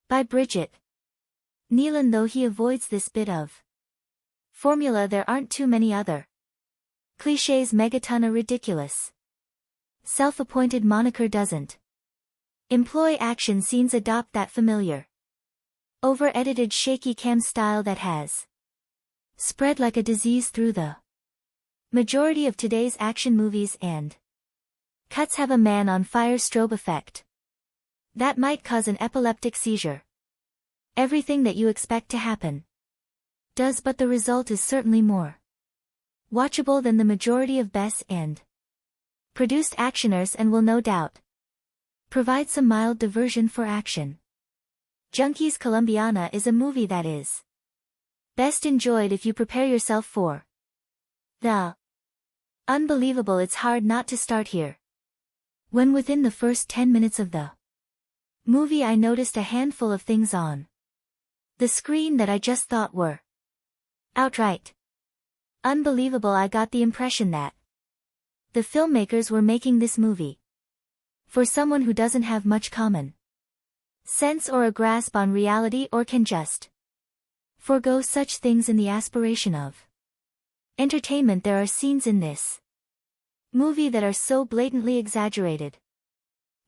by Bridget Nealon, though he avoids this bit of formula. There aren't too many other clichés. Megaton, a ridiculous self-appointed moniker, doesn't employ action scenes, adopt that familiar over-edited shaky cam style that has spread like a disease through the majority of today's action movies, and cuts have a man-on-fire strobe effect that might cause an epileptic seizure. Everything that you expect to happen does, but the result is certainly more watchable than the majority of best and produced actioners, and will no doubt provide some mild diversion for action junkies. Colombiana is a movie that is best enjoyed if you prepare yourself for the unbelievable. It's hard not to start here. When within the first 10 minutes of the movie I noticed a handful of things on the screen that I just thought were outright unbelievable. I got the impression that the filmmakers were making this movie for someone who doesn't have much common sense or a grasp on reality, or can just forgo such things in the aspiration of entertainment. There are scenes in this movie that are so blatantly exaggerated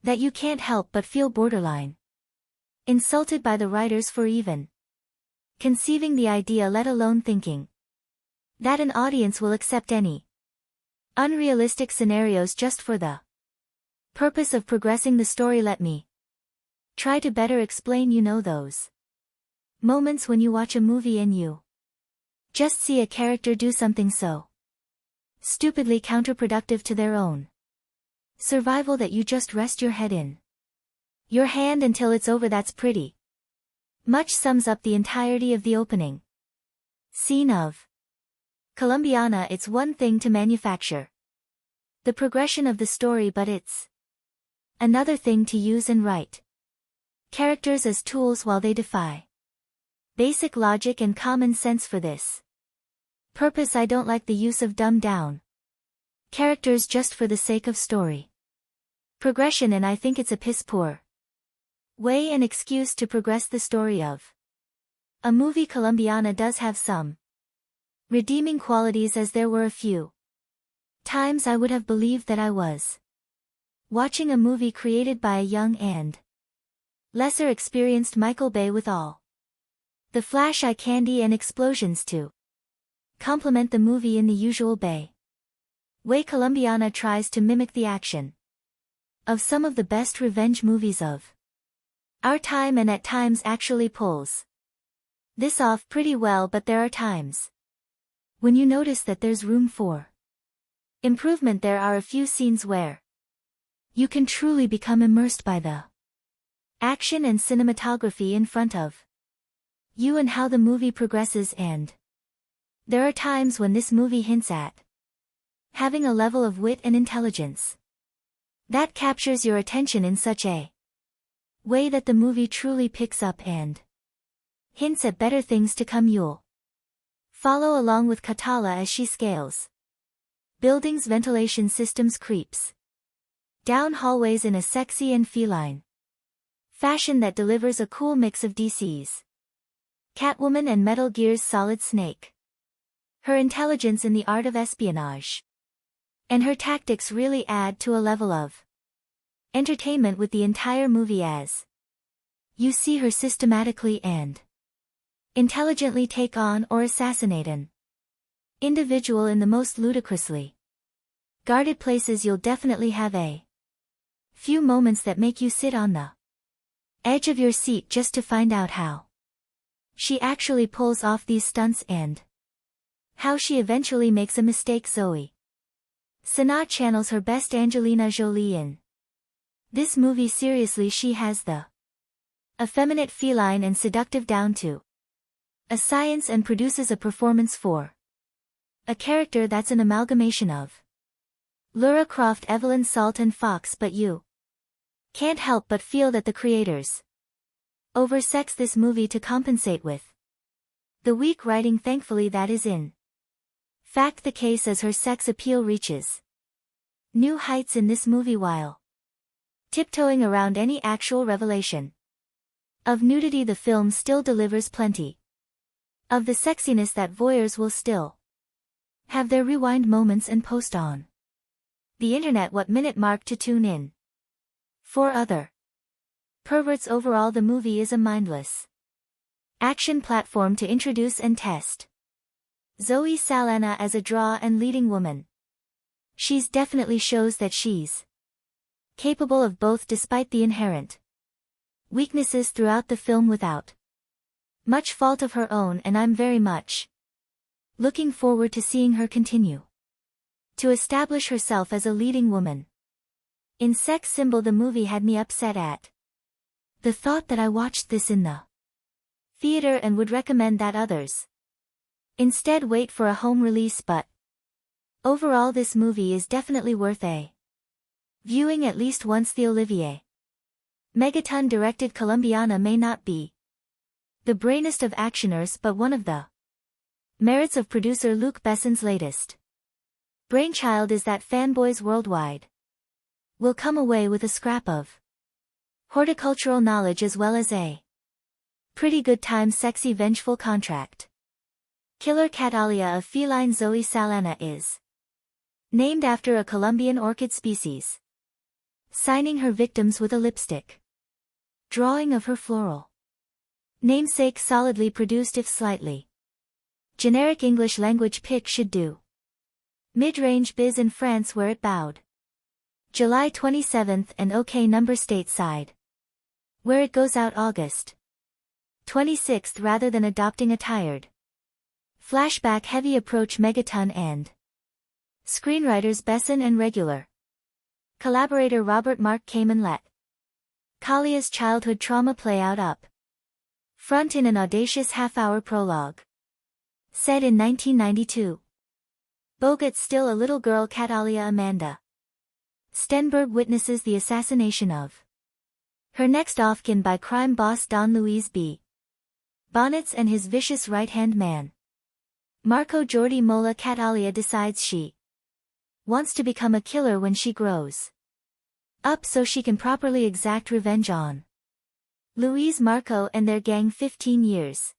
that you can't help but feel borderline insulted by the writers for even conceiving the idea, let alone thinking that an audience will accept any unrealistic scenarios just for the purpose of progressing the story. Let me try to better explain. You know those moments when you watch a movie and you just see a character do something so stupidly counterproductive to their own survival that you just rest your head in your hand until it's over. That's pretty much sums up the entirety of the opening scene of Colombiana. It's one thing to manufacture the progression of the story, but it's another thing to use and write characters as tools while they defy basic logic and common sense. For this purpose, I don't like the use of dumbed down characters just for the sake of story progression, and I think it's a piss poor way and excuse to progress the story of a movie. Colombiana does have some redeeming qualities, as there were a few times I would have believed that I was watching a movie created by a young and lesser experienced Michael Bay, with all the flash, eye candy and explosions to complement the movie in the usual Bay way. Colombiana tries to mimic the action of some of the best revenge movies of our time, and at times actually pulls this off pretty well, but there are times when you notice that there's room for improvement. There are a few scenes where you can truly become immersed by the action and cinematography in front of you and how the movie progresses, and there are times when this movie hints at having a level of wit and intelligence that captures your attention in such a way that the movie truly picks up and hints at better things to come. You'll follow along with Katala as she scales buildings, ventilation systems, creeps down hallways in a sexy and feline fashion that delivers a cool mix of DC's Catwoman and Metal Gear's Solid Snake. Her intelligence in the art of espionage and her tactics really add to a level of entertainment with the entire movie as you see her systematically and intelligently take on or assassinate an individual in the most ludicrously guarded places. You'll definitely have a few moments that make you sit on the edge of your seat just to find out how she actually pulls off these stunts and how she eventually makes a mistake. Zoe Saldana channels her best Angelina Jolie in this movie. Seriously, she has the effeminate, feline and seductive down to a science and produces a performance for a character that's an amalgamation of Lara Croft, Evelyn Salt and Fox. But you can't help but feel that the creators oversex this movie to compensate with the weak writing. Thankfully that is in fact the case, as her sex appeal reaches new heights in this movie while tiptoeing around any actual revelation of nudity. The film still delivers plenty of the sexiness that voyeurs will still have their rewind moments and post on the internet what minute mark to tune in for other perverts. Overall, the movie is a mindless action platform to introduce and test Zoe Saldana as a draw and leading woman. She's definitely shows that she's capable of both despite the inherent weaknesses throughout the film without much fault of her own, and I'm very much looking forward to seeing her continue to establish herself as a leading woman in sex symbol. The movie had me upset at the thought that I watched this in the theater and would recommend that others instead wait for a home release, but overall this movie is definitely worth a viewing at least once. The Olivier Megaton directed Colombiana may not be the brainiest of actioners, but one of the merits of producer Luc Besson's latest brainchild is that fanboys worldwide will come away with a scrap of horticultural knowledge as well as a pretty good time. Sexy vengeful contract killer Catalia of feline Zoe Saldana is named after a Colombian orchid species, signing her victims with a lipstick drawing of her floral namesake. Solidly produced, if slightly generic English language pick should do. Mid-range biz in France where it bowed July 27th and OK number stateside where it goes out August 26th rather than adopting a tired flashback heavy approach. Megaton and screenwriters Besson and regular collaborator Robert Mark Kamen let Kalia's childhood trauma play out up front in an audacious half-hour prologue. Set in 1992. Bogart's still a little girl. Catalia Amanda Stenberg witnesses the assassination of her next of kin by crime boss Don Luis B. Bonnets and his vicious right-hand man Marco Jordi Mola. Catalia decides she wants to become a killer when she grows up so she can properly exact revenge on Luis, Marco and their gang. 15 years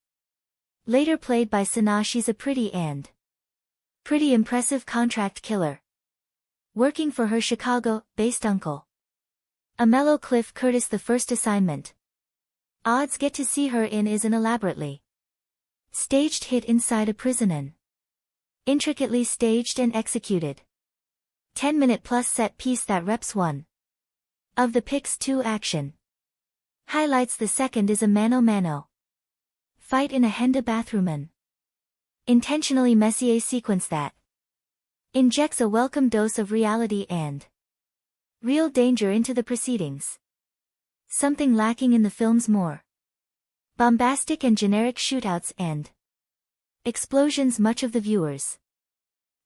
later, played by Sana, she's a pretty impressive contract killer working for her Chicago-based uncle, a mellow Cliff Curtis. The first assignment odds get to see her in is an elaborately staged hit inside a prison, an intricately staged and executed 10-minute plus set piece that reps one of the Pix 2 action highlights. The second is a mano-mano fight in a Henda bathroom, an intentionally messy sequence that injects a welcome dose of reality and real danger into the proceedings, something lacking in the film's more bombastic and generic shootouts and explosions. Much of the viewer's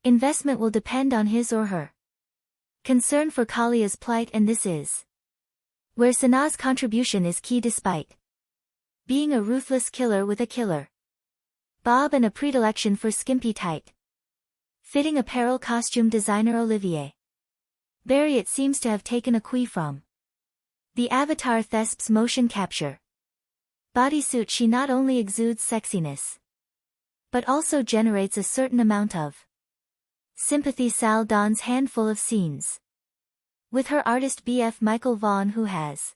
investment will depend on his or her concern for Kalia's plight, and this is where Sana's contribution is key despite being a ruthless killer with a killer bob and a predilection for skimpy tight fitting apparel. Costume designer Olivier Barriot seems to have taken a cue from the Avatar Thesp's motion capture bodysuit. She not only exudes sexiness, but also generates a certain amount of sympathy. Sal dons handful of scenes with her artist BF Michael Vaughn, who has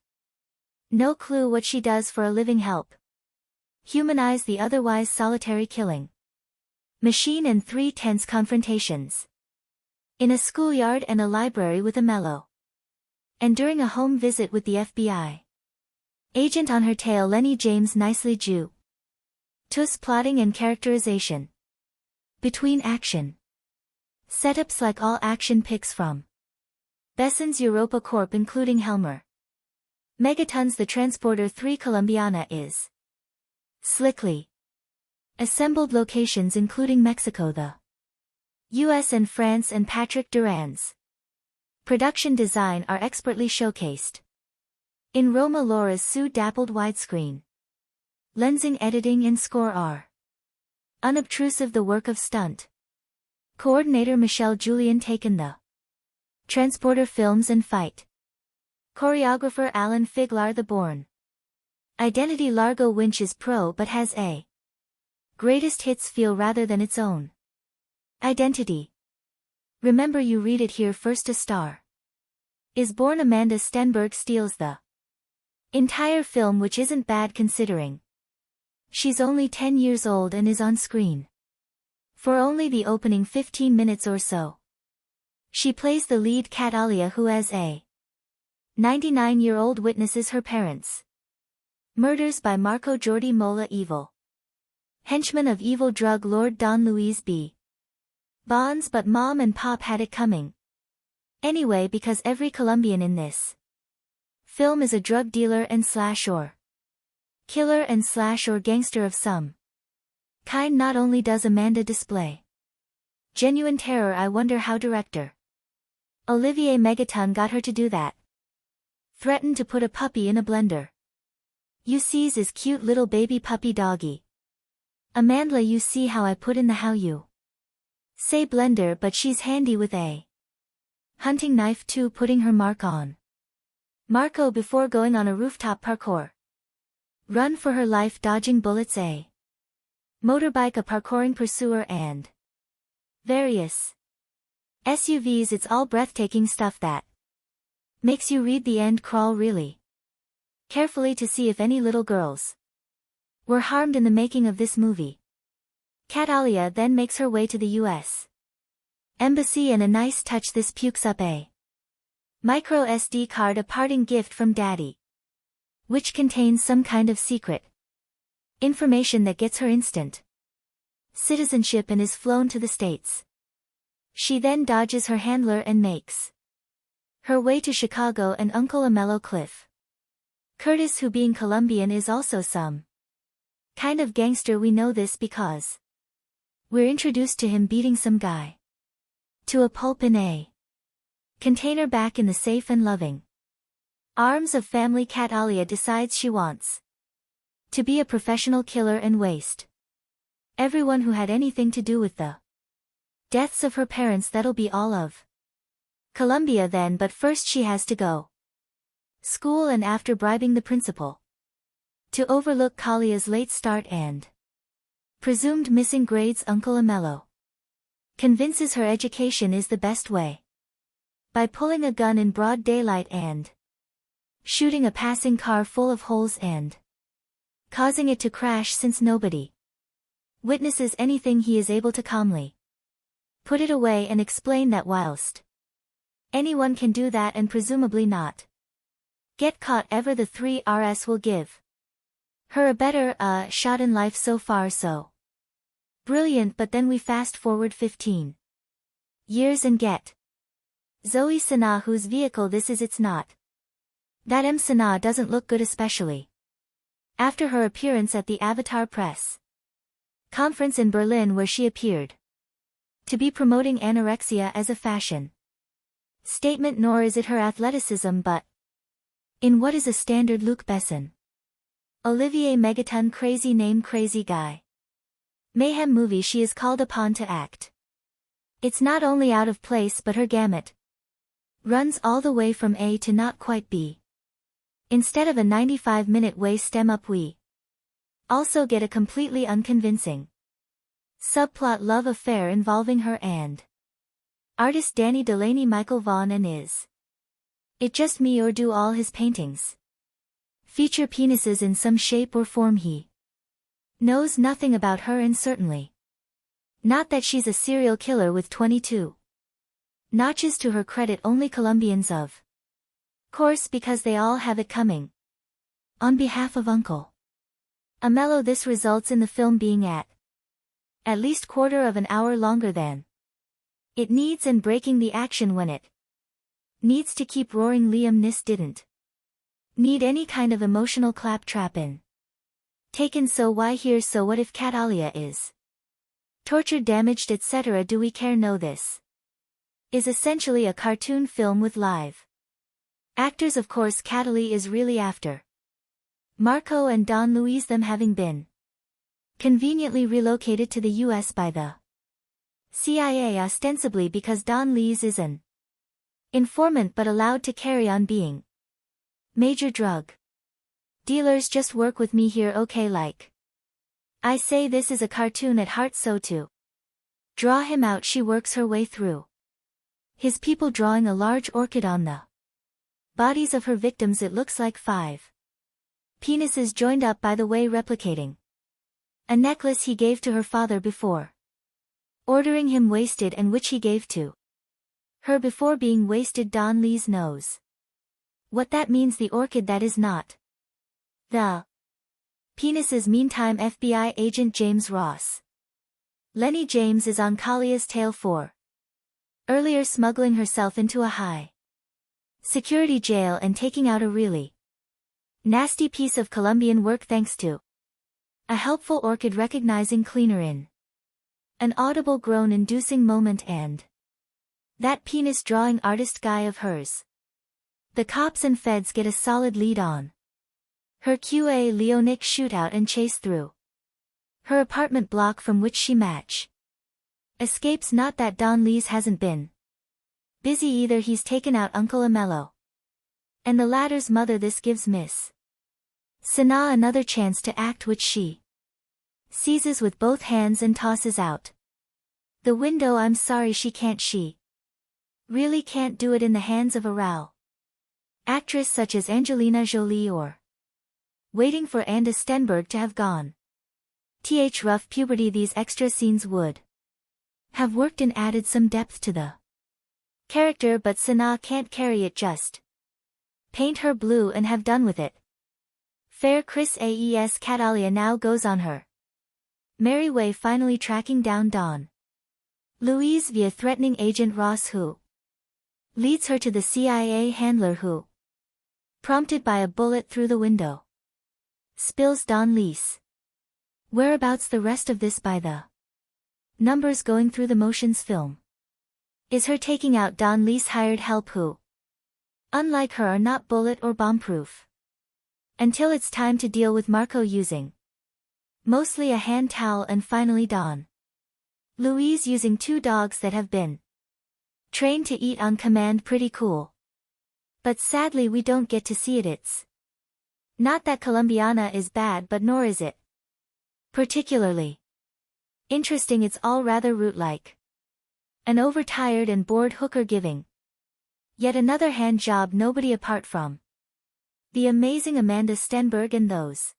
no clue what she does for a living, help humanize the otherwise solitary killing machine, and 3 tense confrontations in a schoolyard and a library with a mellow and during a home visit with the FBI agent on her tail. Lenny James nicely Jew Tuss plotting and characterization between action setups like all action pics from Besson's Europa Corp, including Helmer Megatons. The Transporter 3 Colombiana is slickly assembled locations including Mexico, the US and France, and Patrick Duran's production design are expertly showcased in Roma. Laura's Sue dappled widescreen lensing, editing, and score are unobtrusive. The work of stunt coordinator Michelle Julian taken the Transporter films and fight choreographer Alan Figlar. The Bourne identity Largo Winch is pro but has a greatest hits feel rather than its own identity. Remember You Read It Here First. A Star is Born. Amanda Stenberg steals the entire film, which isn't bad considering she's only 10 years old and is on screen for only the opening 15 minutes or so. She plays the lead, Cat Alia, who as a 99-year-old witnesses her parents' murders by Marco Jordi Mola, evil henchman of evil drug lord Don Luis B. Bonds. But Mom and Pop had it coming anyway, because every Colombian in this film is a drug dealer and slash or killer and slash or gangster of some kind. Not only does Amanda display genuine terror, I wonder how director Olivier Megaton got her to do that. Threatened to put a puppy in a blender. You sees is cute little baby puppy doggy. Amandla, you see how I put in the how you say blender, but she's handy with a hunting knife too, putting her mark on Marco before going on a rooftop parkour run for her life, dodging bullets, a motorbike, a parkouring pursuer, and various SUVs. It's all breathtaking stuff that makes you read the end crawl really carefully to see if any little girls were harmed in the making of this movie. Cat Alia then makes her way to the US Embassy, and a nice touch, this pukes up a micro SD card, a parting gift from Daddy, which contains some kind of secret information that gets her instant citizenship and is flown to the States. She then dodges her handler and makes her way to Chicago and Uncle Amello Cliff Curtis, who being Colombian is also some kind of gangster. We know this because we're introduced to him beating some guy to a pulp in a container back in the safe and loving arms of family. Cat Alia decides she wants to be a professional killer and waste everyone who had anything to do with the deaths of her parents. That'll be all of Colombia then, but first she has to go school, and after bribing the principal to overlook Kalia's late start and presumed missing grades, Uncle Amello convinces her education is the best way by pulling a gun in broad daylight and shooting a passing car full of holes and causing it to crash. Since nobody witnesses anything, he is able to calmly put it away and explain that whilst anyone can do that and presumably not get caught ever, the 3RS will give her a better, shot in life. So far so brilliant, but then we fast forward 15 years and get Zoe Saldana, whose vehicle this is. It's not that Saldana doesn't look good, especially after her appearance at the Avatar press conference in Berlin, where she appeared to be promoting anorexia as a fashion statement. Nor is it her athleticism, but In what is a standard Luc Besson, Olivier Megaton crazy name crazy guy mayhem movie she is called upon to act. It's not only out of place but her gamut runs all the way from A to not quite B. Instead of a 95-minute way stem up we also get a completely unconvincing subplot love affair involving her and artist Danny Delaney Michael Vaughan and is it just me or do all his paintings feature penises in some shape or form? He knows nothing about her and certainly not that she's a serial killer with 22 notches to her credit. Only Colombians of course because they all have it coming. On behalf of Uncle Amello, this results in the film being at least quarter of an hour longer than it needs and breaking the action when it needs to keep roaring. Liam Neeson didn't need any kind of emotional claptrap in taken, so why here? So what if Catalia is tortured, damaged, etc.? Do we care? No, this is essentially a cartoon film with live actors. Of course Catalia is really after Marco and Don Luis, them having been conveniently relocated to the US by the CIA ostensibly because Don Luis is an informant but allowed to carry on being major drug dealers. Just work with me here, okay? Like I say, this is a cartoon at heart, so to draw him out she works her way through his people, drawing a large orchid on the bodies of her victims. It looks like 5 penises joined up, by the way, replicating a necklace he gave to her father before ordering him wasted, and which he gave to her before being wasted. Don Luis knows what that means. The orchid, that is not the penises. Meantime, FBI agent James Ross Lenny James is on Kalia's tail for earlier smuggling herself into a high security jail and taking out a really nasty piece of Colombian work thanks to a helpful orchid recognizing cleaner in an audible groan-inducing moment and that penis-drawing artist guy of hers. The cops and feds get a solid lead on her QA Leonic shootout and chase through her apartment block from which she escapes. Not that Don Luis hasn't been busy either. He's taken out Uncle Amello and the latter's mother. This gives Miss Sana another chance to act, which she seizes with both hands and tosses out the window. I'm sorry, she can't. She really can't do it in the hands of a raw actress such as Angelina Jolie or waiting for Anna Stenberg to have gone rough puberty. These extra scenes would have worked and added some depth to the character, but Sana can't carry it. Just paint her blue and have done with it. Fair Chris AES Catalia now goes on her merry way, finally tracking down Don Luis via threatening agent Ross, who leads her to the CIA handler who, prompted by a bullet through the window, spills Don Luis whereabouts. The rest of this, by the numbers going through the motions film, is her taking out Don Luis' hired help who, unlike her, are not bullet or bomb-proof, until it's time to deal with Marco using mostly a hand towel, and finally Don Luis using 2 dogs that have been trained to eat on command. Pretty cool. But sadly we don't get to see it. It's not that Colombiana is bad, but nor is it particularly interesting. It's all rather root-like. An overtired and bored hooker giving yet another hand job nobody apart from the amazing Amanda Stenberg and those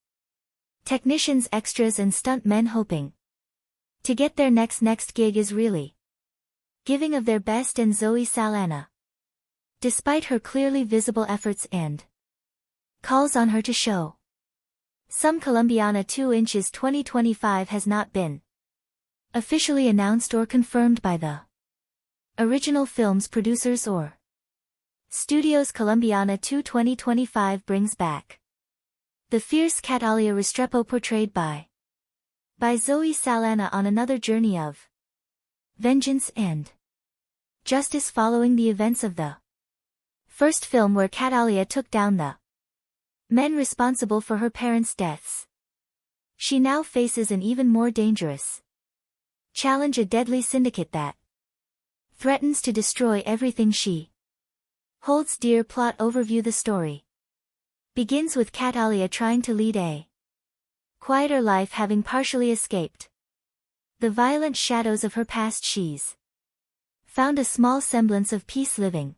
technicians, extras and stunt men hoping to get their next gig is really giving of their best. And Zoe Saldana, despite her clearly visible efforts and calls on her to show some Colombiana 2 inches 2025, has not been officially announced or confirmed by the original film's producers or studios. Colombiana 2 2025 brings back the fierce Catalia Restrepo portrayed by Zoe Saldana on another journey of vengeance and justice following the events of the first film, where Catalia took down the men responsible for her parents' deaths. She now faces an even more dangerous challenge, a deadly syndicate that threatens to destroy everything she holds dear. Plot overview. The story begins with Catalia trying to lead a quieter life, having partially escaped the violent shadows of her past. She's found a small semblance of peace, living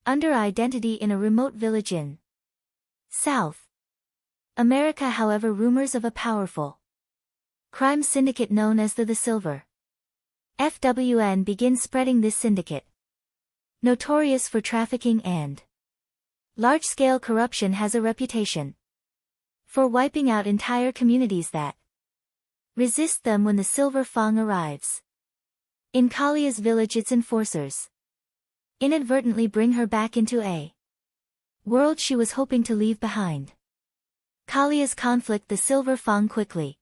under identity in a remote village in South America. However, rumors of a powerful crime syndicate known as the Silver FWN begin spreading. This syndicate, notorious for trafficking and large-scale corruption, has a reputation for wiping out entire communities that resist them. When the Silver Fang arrives in Kalia's village, its enforcers inadvertently bring her back into a world she was hoping to leave behind. Kalia's conflict. The Silver Fang quickly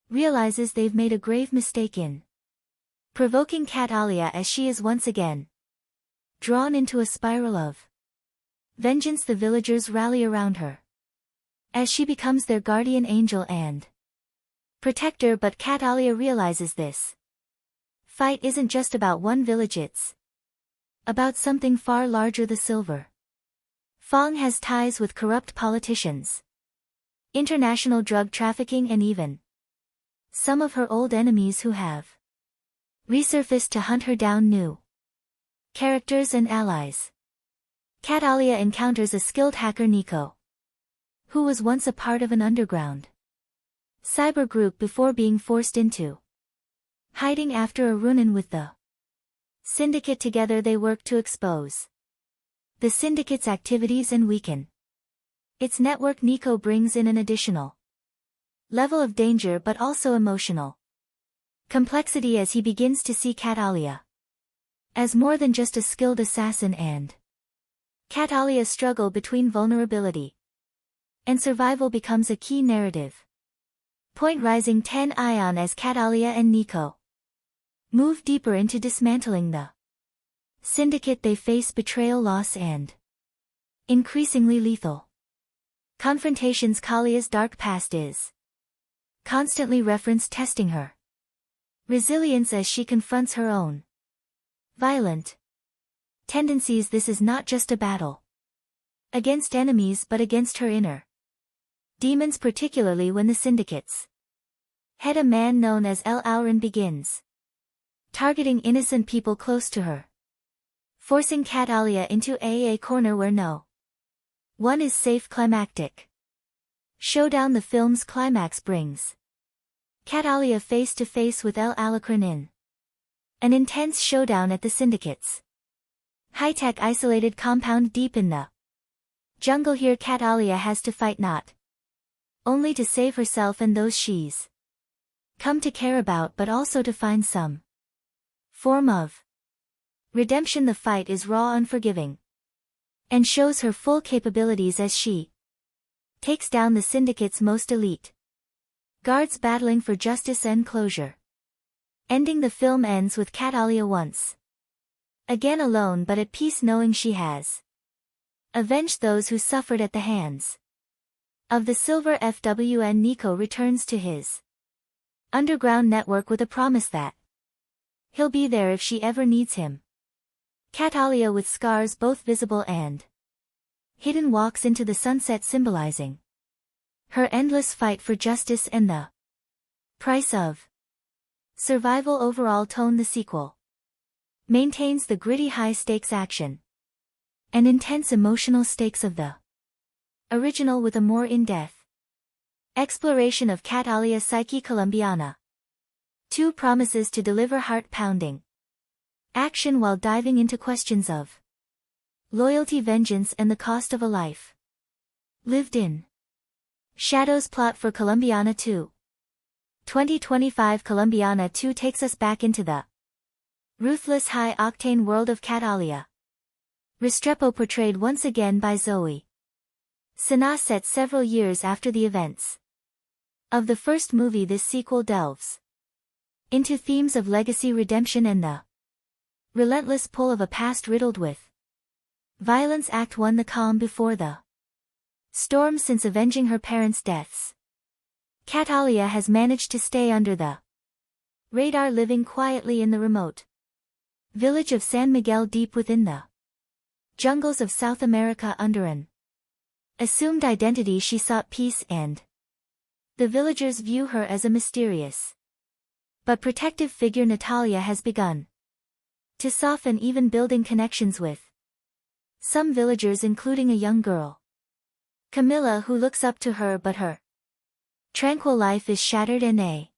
realizes they've made a grave mistake in provoking Catalia, as she is once again drawn into a spiral of vengeance. The villagers rally around her as she becomes their guardian angel and protector. But Catalia realizes this fight isn't just about one village, it's about something far larger. The Silver Fang has ties with corrupt politicians, international drug trafficking, and even some of her old enemies who have resurfaced to hunt her down. New characters and allies. Catalia encounters a skilled hacker, Nico, who was once a part of an underground cyber group before being forced into hiding after a run-in with the syndicate. Together they work to expose the syndicate's activities and weaken its network. Nico brings in an additional level of danger, but also emotional complexity, as he begins to see Catalia as more than just a skilled assassin, and Catalia's struggle between vulnerability and survival becomes a key narrative point. Rising 10 Ion as Catalia and Nico move deeper into dismantling the syndicate, they face betrayal, loss, and increasingly lethal confrontations. Kalia's dark past is constantly referenced, testing her resilience as she confronts her own violent tendencies. This is not just a battle against enemies, but against her inner demons, particularly when the syndicate's head, a man known as El Auron, begins targeting innocent people close to her, forcing Catalia into a corner where no one is safe. Climactic showdown. The film's climax brings Catalia face to face with El Alacrán in an intense showdown at the syndicate's high-tech isolated compound deep in the jungle. Here Catalia has to fight not only to save herself and those she's come to care about, but also to find some form of redemption. The fight is raw, unforgiving, and shows her full capabilities as she takes down the syndicate's most elite guards, battling for justice and closure. Ending. The film ends with Catalia once again alone, but at peace, knowing she has avenged those who suffered at the hands of the Silver FWN. Nico returns to his underground network with a promise that he'll be there if she ever needs him. Catalia, with scars both visible and hidden, walks into the sunset, symbolizing her endless fight for justice and the price of survival. Overall tone. The sequel maintains the gritty, high-stakes action and intense emotional stakes of the original, with a more in-depth exploration of Catalia's psyche. Colombiana 2 promises to deliver heart-pounding action while diving into questions of loyalty, vengeance, and the cost of a life lived in shadows. Plot for Colombiana 2. 2025. Colombiana 2 takes us back into the ruthless, high-octane world of Catalia Restrepo, portrayed once again by Zoe Saldana, set several years after the events of the first movie. This sequel delves into themes of legacy, redemption, and the relentless pull of a past riddled with violence. Act 1. The calm before the storm since avenging her parents' deaths. Catalia has managed to stay under the radar, living quietly in the remote village of San Miguel deep within the jungles of South America. Under an assumed identity she sought peace, and the villagers view her as a mysterious but protective figure. Natalia has begun to soften, even building connections with some villagers, including a young girl, Camilla, who looks up to her, but her tranquil life is shattered, and a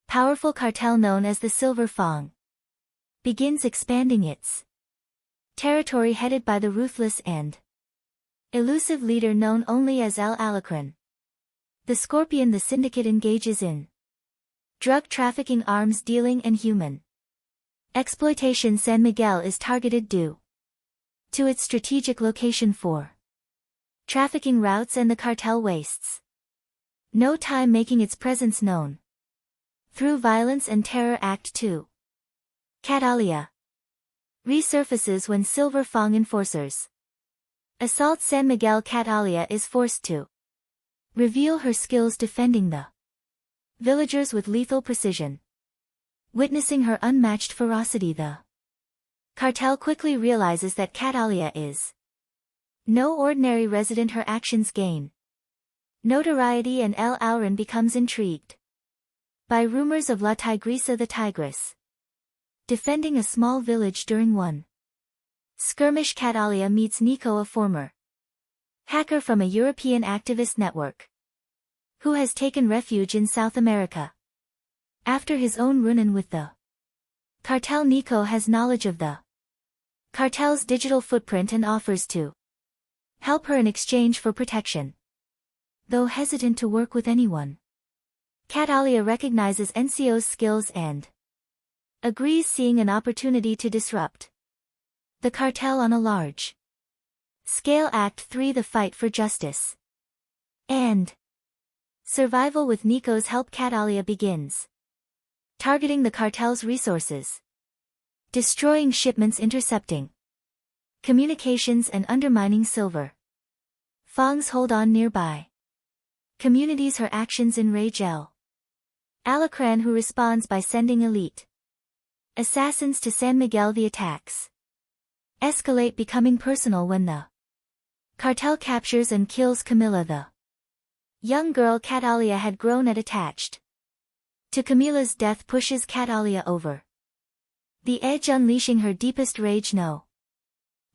powerful cartel known as the Silver Fang begins expanding its territory, headed by the ruthless and elusive leader known only as El Alacrán. The Scorpion. The syndicate engages in drug trafficking, arms dealing, and human exploitation. San Miguel is targeted due to its strategic location for trafficking routes, and the cartel wastes no time making its presence known through violence and terror. Act 2. Catalia resurfaces when Silver Fang enforcers assault San Miguel. Catalia is forced to reveal her skills defending the villagers with lethal precision. Witnessing her unmatched ferocity, the cartel quickly realizes that Catalia is no ordinary resident. Her actions gain notoriety, and El Alacrán becomes intrigued by rumors of La Tigresa, the Tigress, defending a small village. During one skirmish, Catalia meets Nico, a former hacker from a European activist network who has taken refuge in South America after his own run-in with the cartel. Nico has knowledge of the cartel's digital footprint and offers to help her in exchange for protection. Though hesitant to work with anyone, Catalia recognizes NCO's skills and agrees, seeing an opportunity to disrupt the cartel on a large scale. Act 3. The fight for justice and survival. With Nico's help, Catalia begins targeting the cartel's resources, destroying shipments, intercepting communications, and undermining Silver Fang's hold on nearby communities. Her actions enrage El Alacrán, who responds by sending elite assassins to San Miguel. The attacks escalate, becoming personal when the cartel captures and kills Camilla, the young girl Catalia had grown attached to. Camilla's death pushes Catalia over the edge, unleashing her deepest rage. No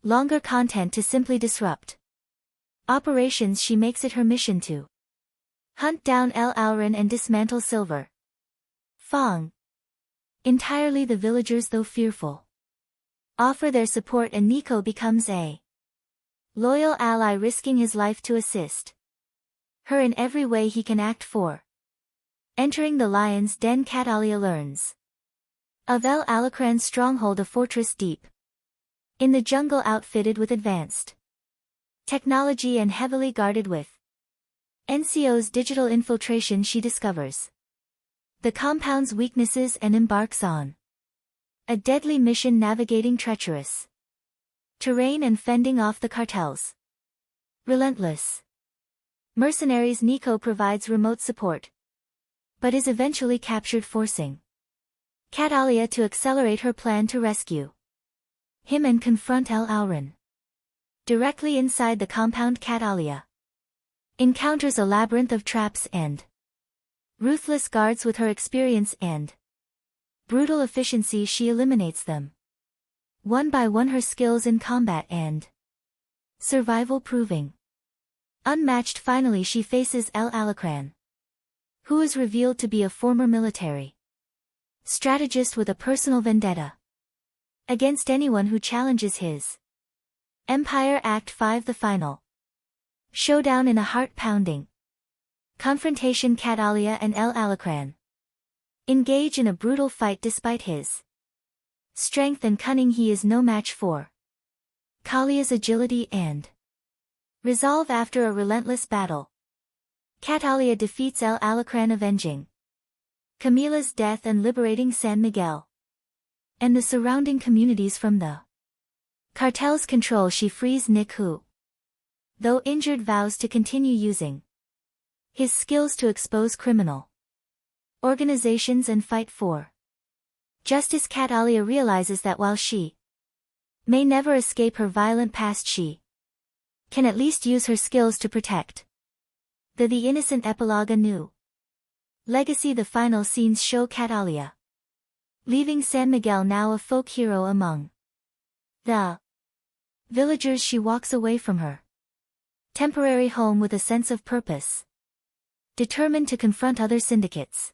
longer content to simply disrupt operations, she makes it her mission to hunt down El Alacrán and dismantle Silver Fang entirely. The villagers, though fearful, offer their support, and Nico becomes a loyal ally, risking his life to assist her in every way he can. Act 4. Entering the Lion's Den. Catalia learns of El Alacrán's stronghold, a fortress deep in the jungle, outfitted with advanced technology and heavily guarded with NCO's digital infiltration. She discovers the compound's weaknesses and embarks on a deadly mission, navigating treacherous terrain and fending off the cartel's relentless mercenaries. Nico provides remote support, but is eventually captured, forcing Catalia to accelerate her plan to rescue him and confront El Alacrán. Directly inside the compound, Catalia encounters a labyrinth of traps and ruthless guards. With her experience and brutal efficiency, she eliminates them one by one, her skills in combat and survival proving unmatched. Finally, she faces El Alacrán, who is revealed to be a former military strategist with a personal vendetta against anyone who challenges his empire. Act 5. The final showdown. In a heart-pounding confrontation, Catalia and El Alacrán engage in a brutal fight. Despite his strength and cunning, he is no match for Catalia's agility and resolve. After a relentless battle, Catalia defeats El Alacrán, avenging Camilla's death and liberating San Miguel and the surrounding communities from the cartel's control. She frees Nick, who though injured vows to continue using his skills to expose criminal organizations and fight for justice. Cat Alia realizes that while she may never escape her violent past, she can at least use her skills to protect the innocent. Epilogue: A New Legacy. The final scenes show Cat Alia leaving San Miguel, now a folk hero among the villagers. She walks away from her temporary home with a sense of purpose, determined to confront other syndicates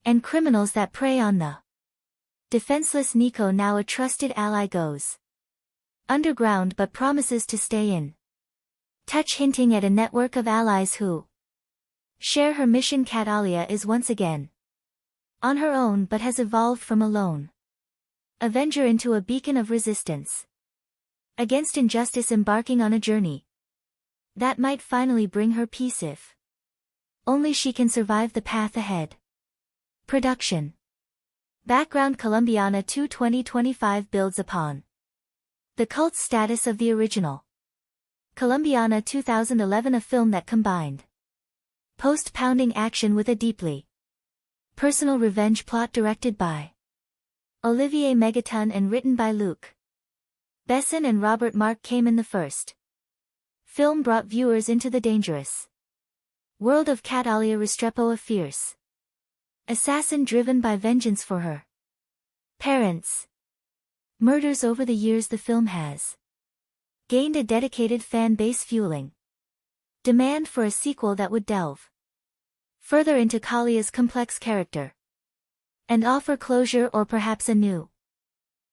and criminals that prey on the defenseless. Nico, now a trusted ally, goes underground but promises to stay in touch, hinting at a network of allies who share her mission. Cat Alia is once again on her own but has evolved from a lone avenger into a beacon of resistance against injustice, embarking on a journey that might finally bring her peace if only she can survive the path ahead. Production background: Colombiana 2 2025 builds upon the cult status of the original Colombiana 2011, a film that combined post-pounding action with a deeply personal revenge plot. Directed by Olivier Megaton and written by Luc Besson and Robert Mark Kamen, the first film brought viewers into the dangerous world of Cat Alia Restrepo, a fierce assassin driven by vengeance for her parents' murders. Over the years, the film has gained a dedicated fan base, fueling demand for a sequel that would delve further into Kalia's complex character and offer closure, or perhaps a new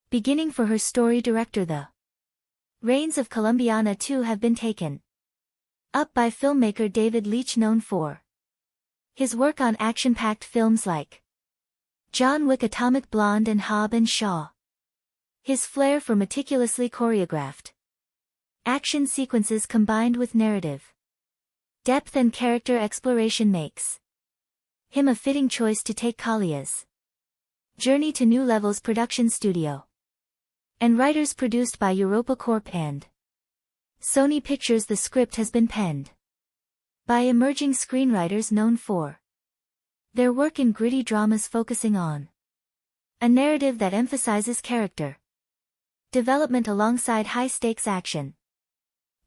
beginning for her story. Director: The reins of Colombiana 2 have been taken up by filmmaker David Leitch, known for his work on action-packed films like John Wick, Atomic Blonde and Hobbs and Shaw. His flair for meticulously choreographed action sequences combined with narrative depth and character exploration makes him a fitting choice to take Kalia's journey to new levels. Production studio and writers: produced by Europa Corp and Sony Pictures. The script has been penned by emerging screenwriters known for their work in gritty dramas, focusing on a narrative that emphasizes character development alongside high-stakes action.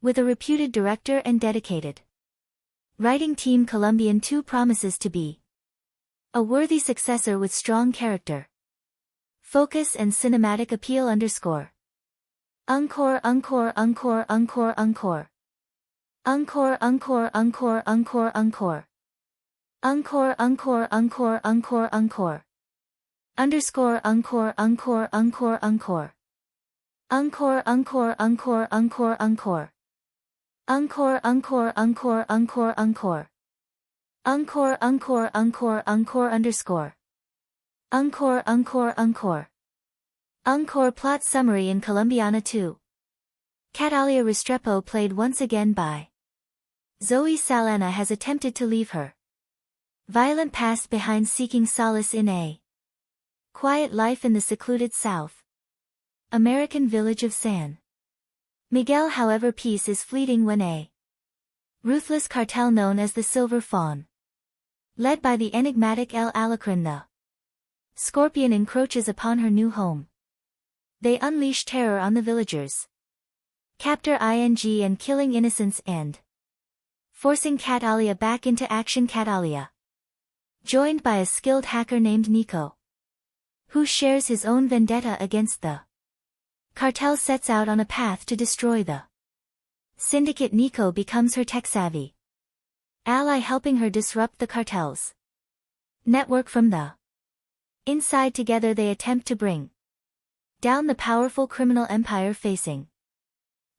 With a reputed director and dedicated writing team, Colombian 2 promises to be a worthy successor with strong character focus and cinematic appeal. Encore. Encore, encore, encore, encore, encore. Encore, encore, encore, encore, encore. Encore, encore, encore, encore, encore. Underscore, encore, encore, encore, encore. Encore, encore, encore, encore, encore. Encore, encore, encore, encore, encore. Encore, encore, encore, encore, underscore. Encore, encore, encore. Encore. Plot summary in Colombiana 2. Cat Alia Restrepo, played once again by Zoe Saldana, has attempted to leave her violent past behind, seeking solace in a quiet life in the secluded South American village of San Miguel. However, peace is fleeting when a ruthless cartel known as the Silver Fawn, led by the enigmatic El Alacrán the Scorpion, encroaches upon her new home. They unleash terror on the villagers, capture and killing innocents and forcing Cat Alia back into action. Cat Alia, joined by a skilled hacker named Nico, who shares his own vendetta against the cartel, sets out on a path to destroy the syndicate. Nico becomes her tech-savvy ally, helping her disrupt the cartel's network from the inside. Together they attempt to bring down the powerful criminal empire, facing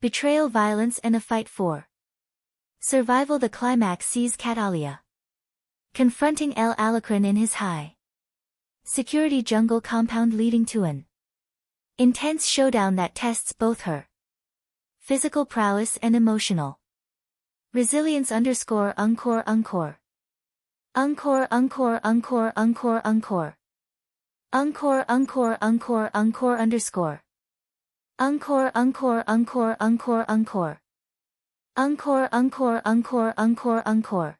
betrayal, violence and a fight for survival. The climax sees Cat Alia confronting El Alacrán in his high security jungle compound, leading to an intense showdown that tests both her physical prowess and emotional resilience. Underscore, encore, encore. Encore, encore, encore, encore, encore. Encore, encore, encore, encore, underscore. Encore, encore, encore, encore, encore. Encore, encore, encore, encore, encore.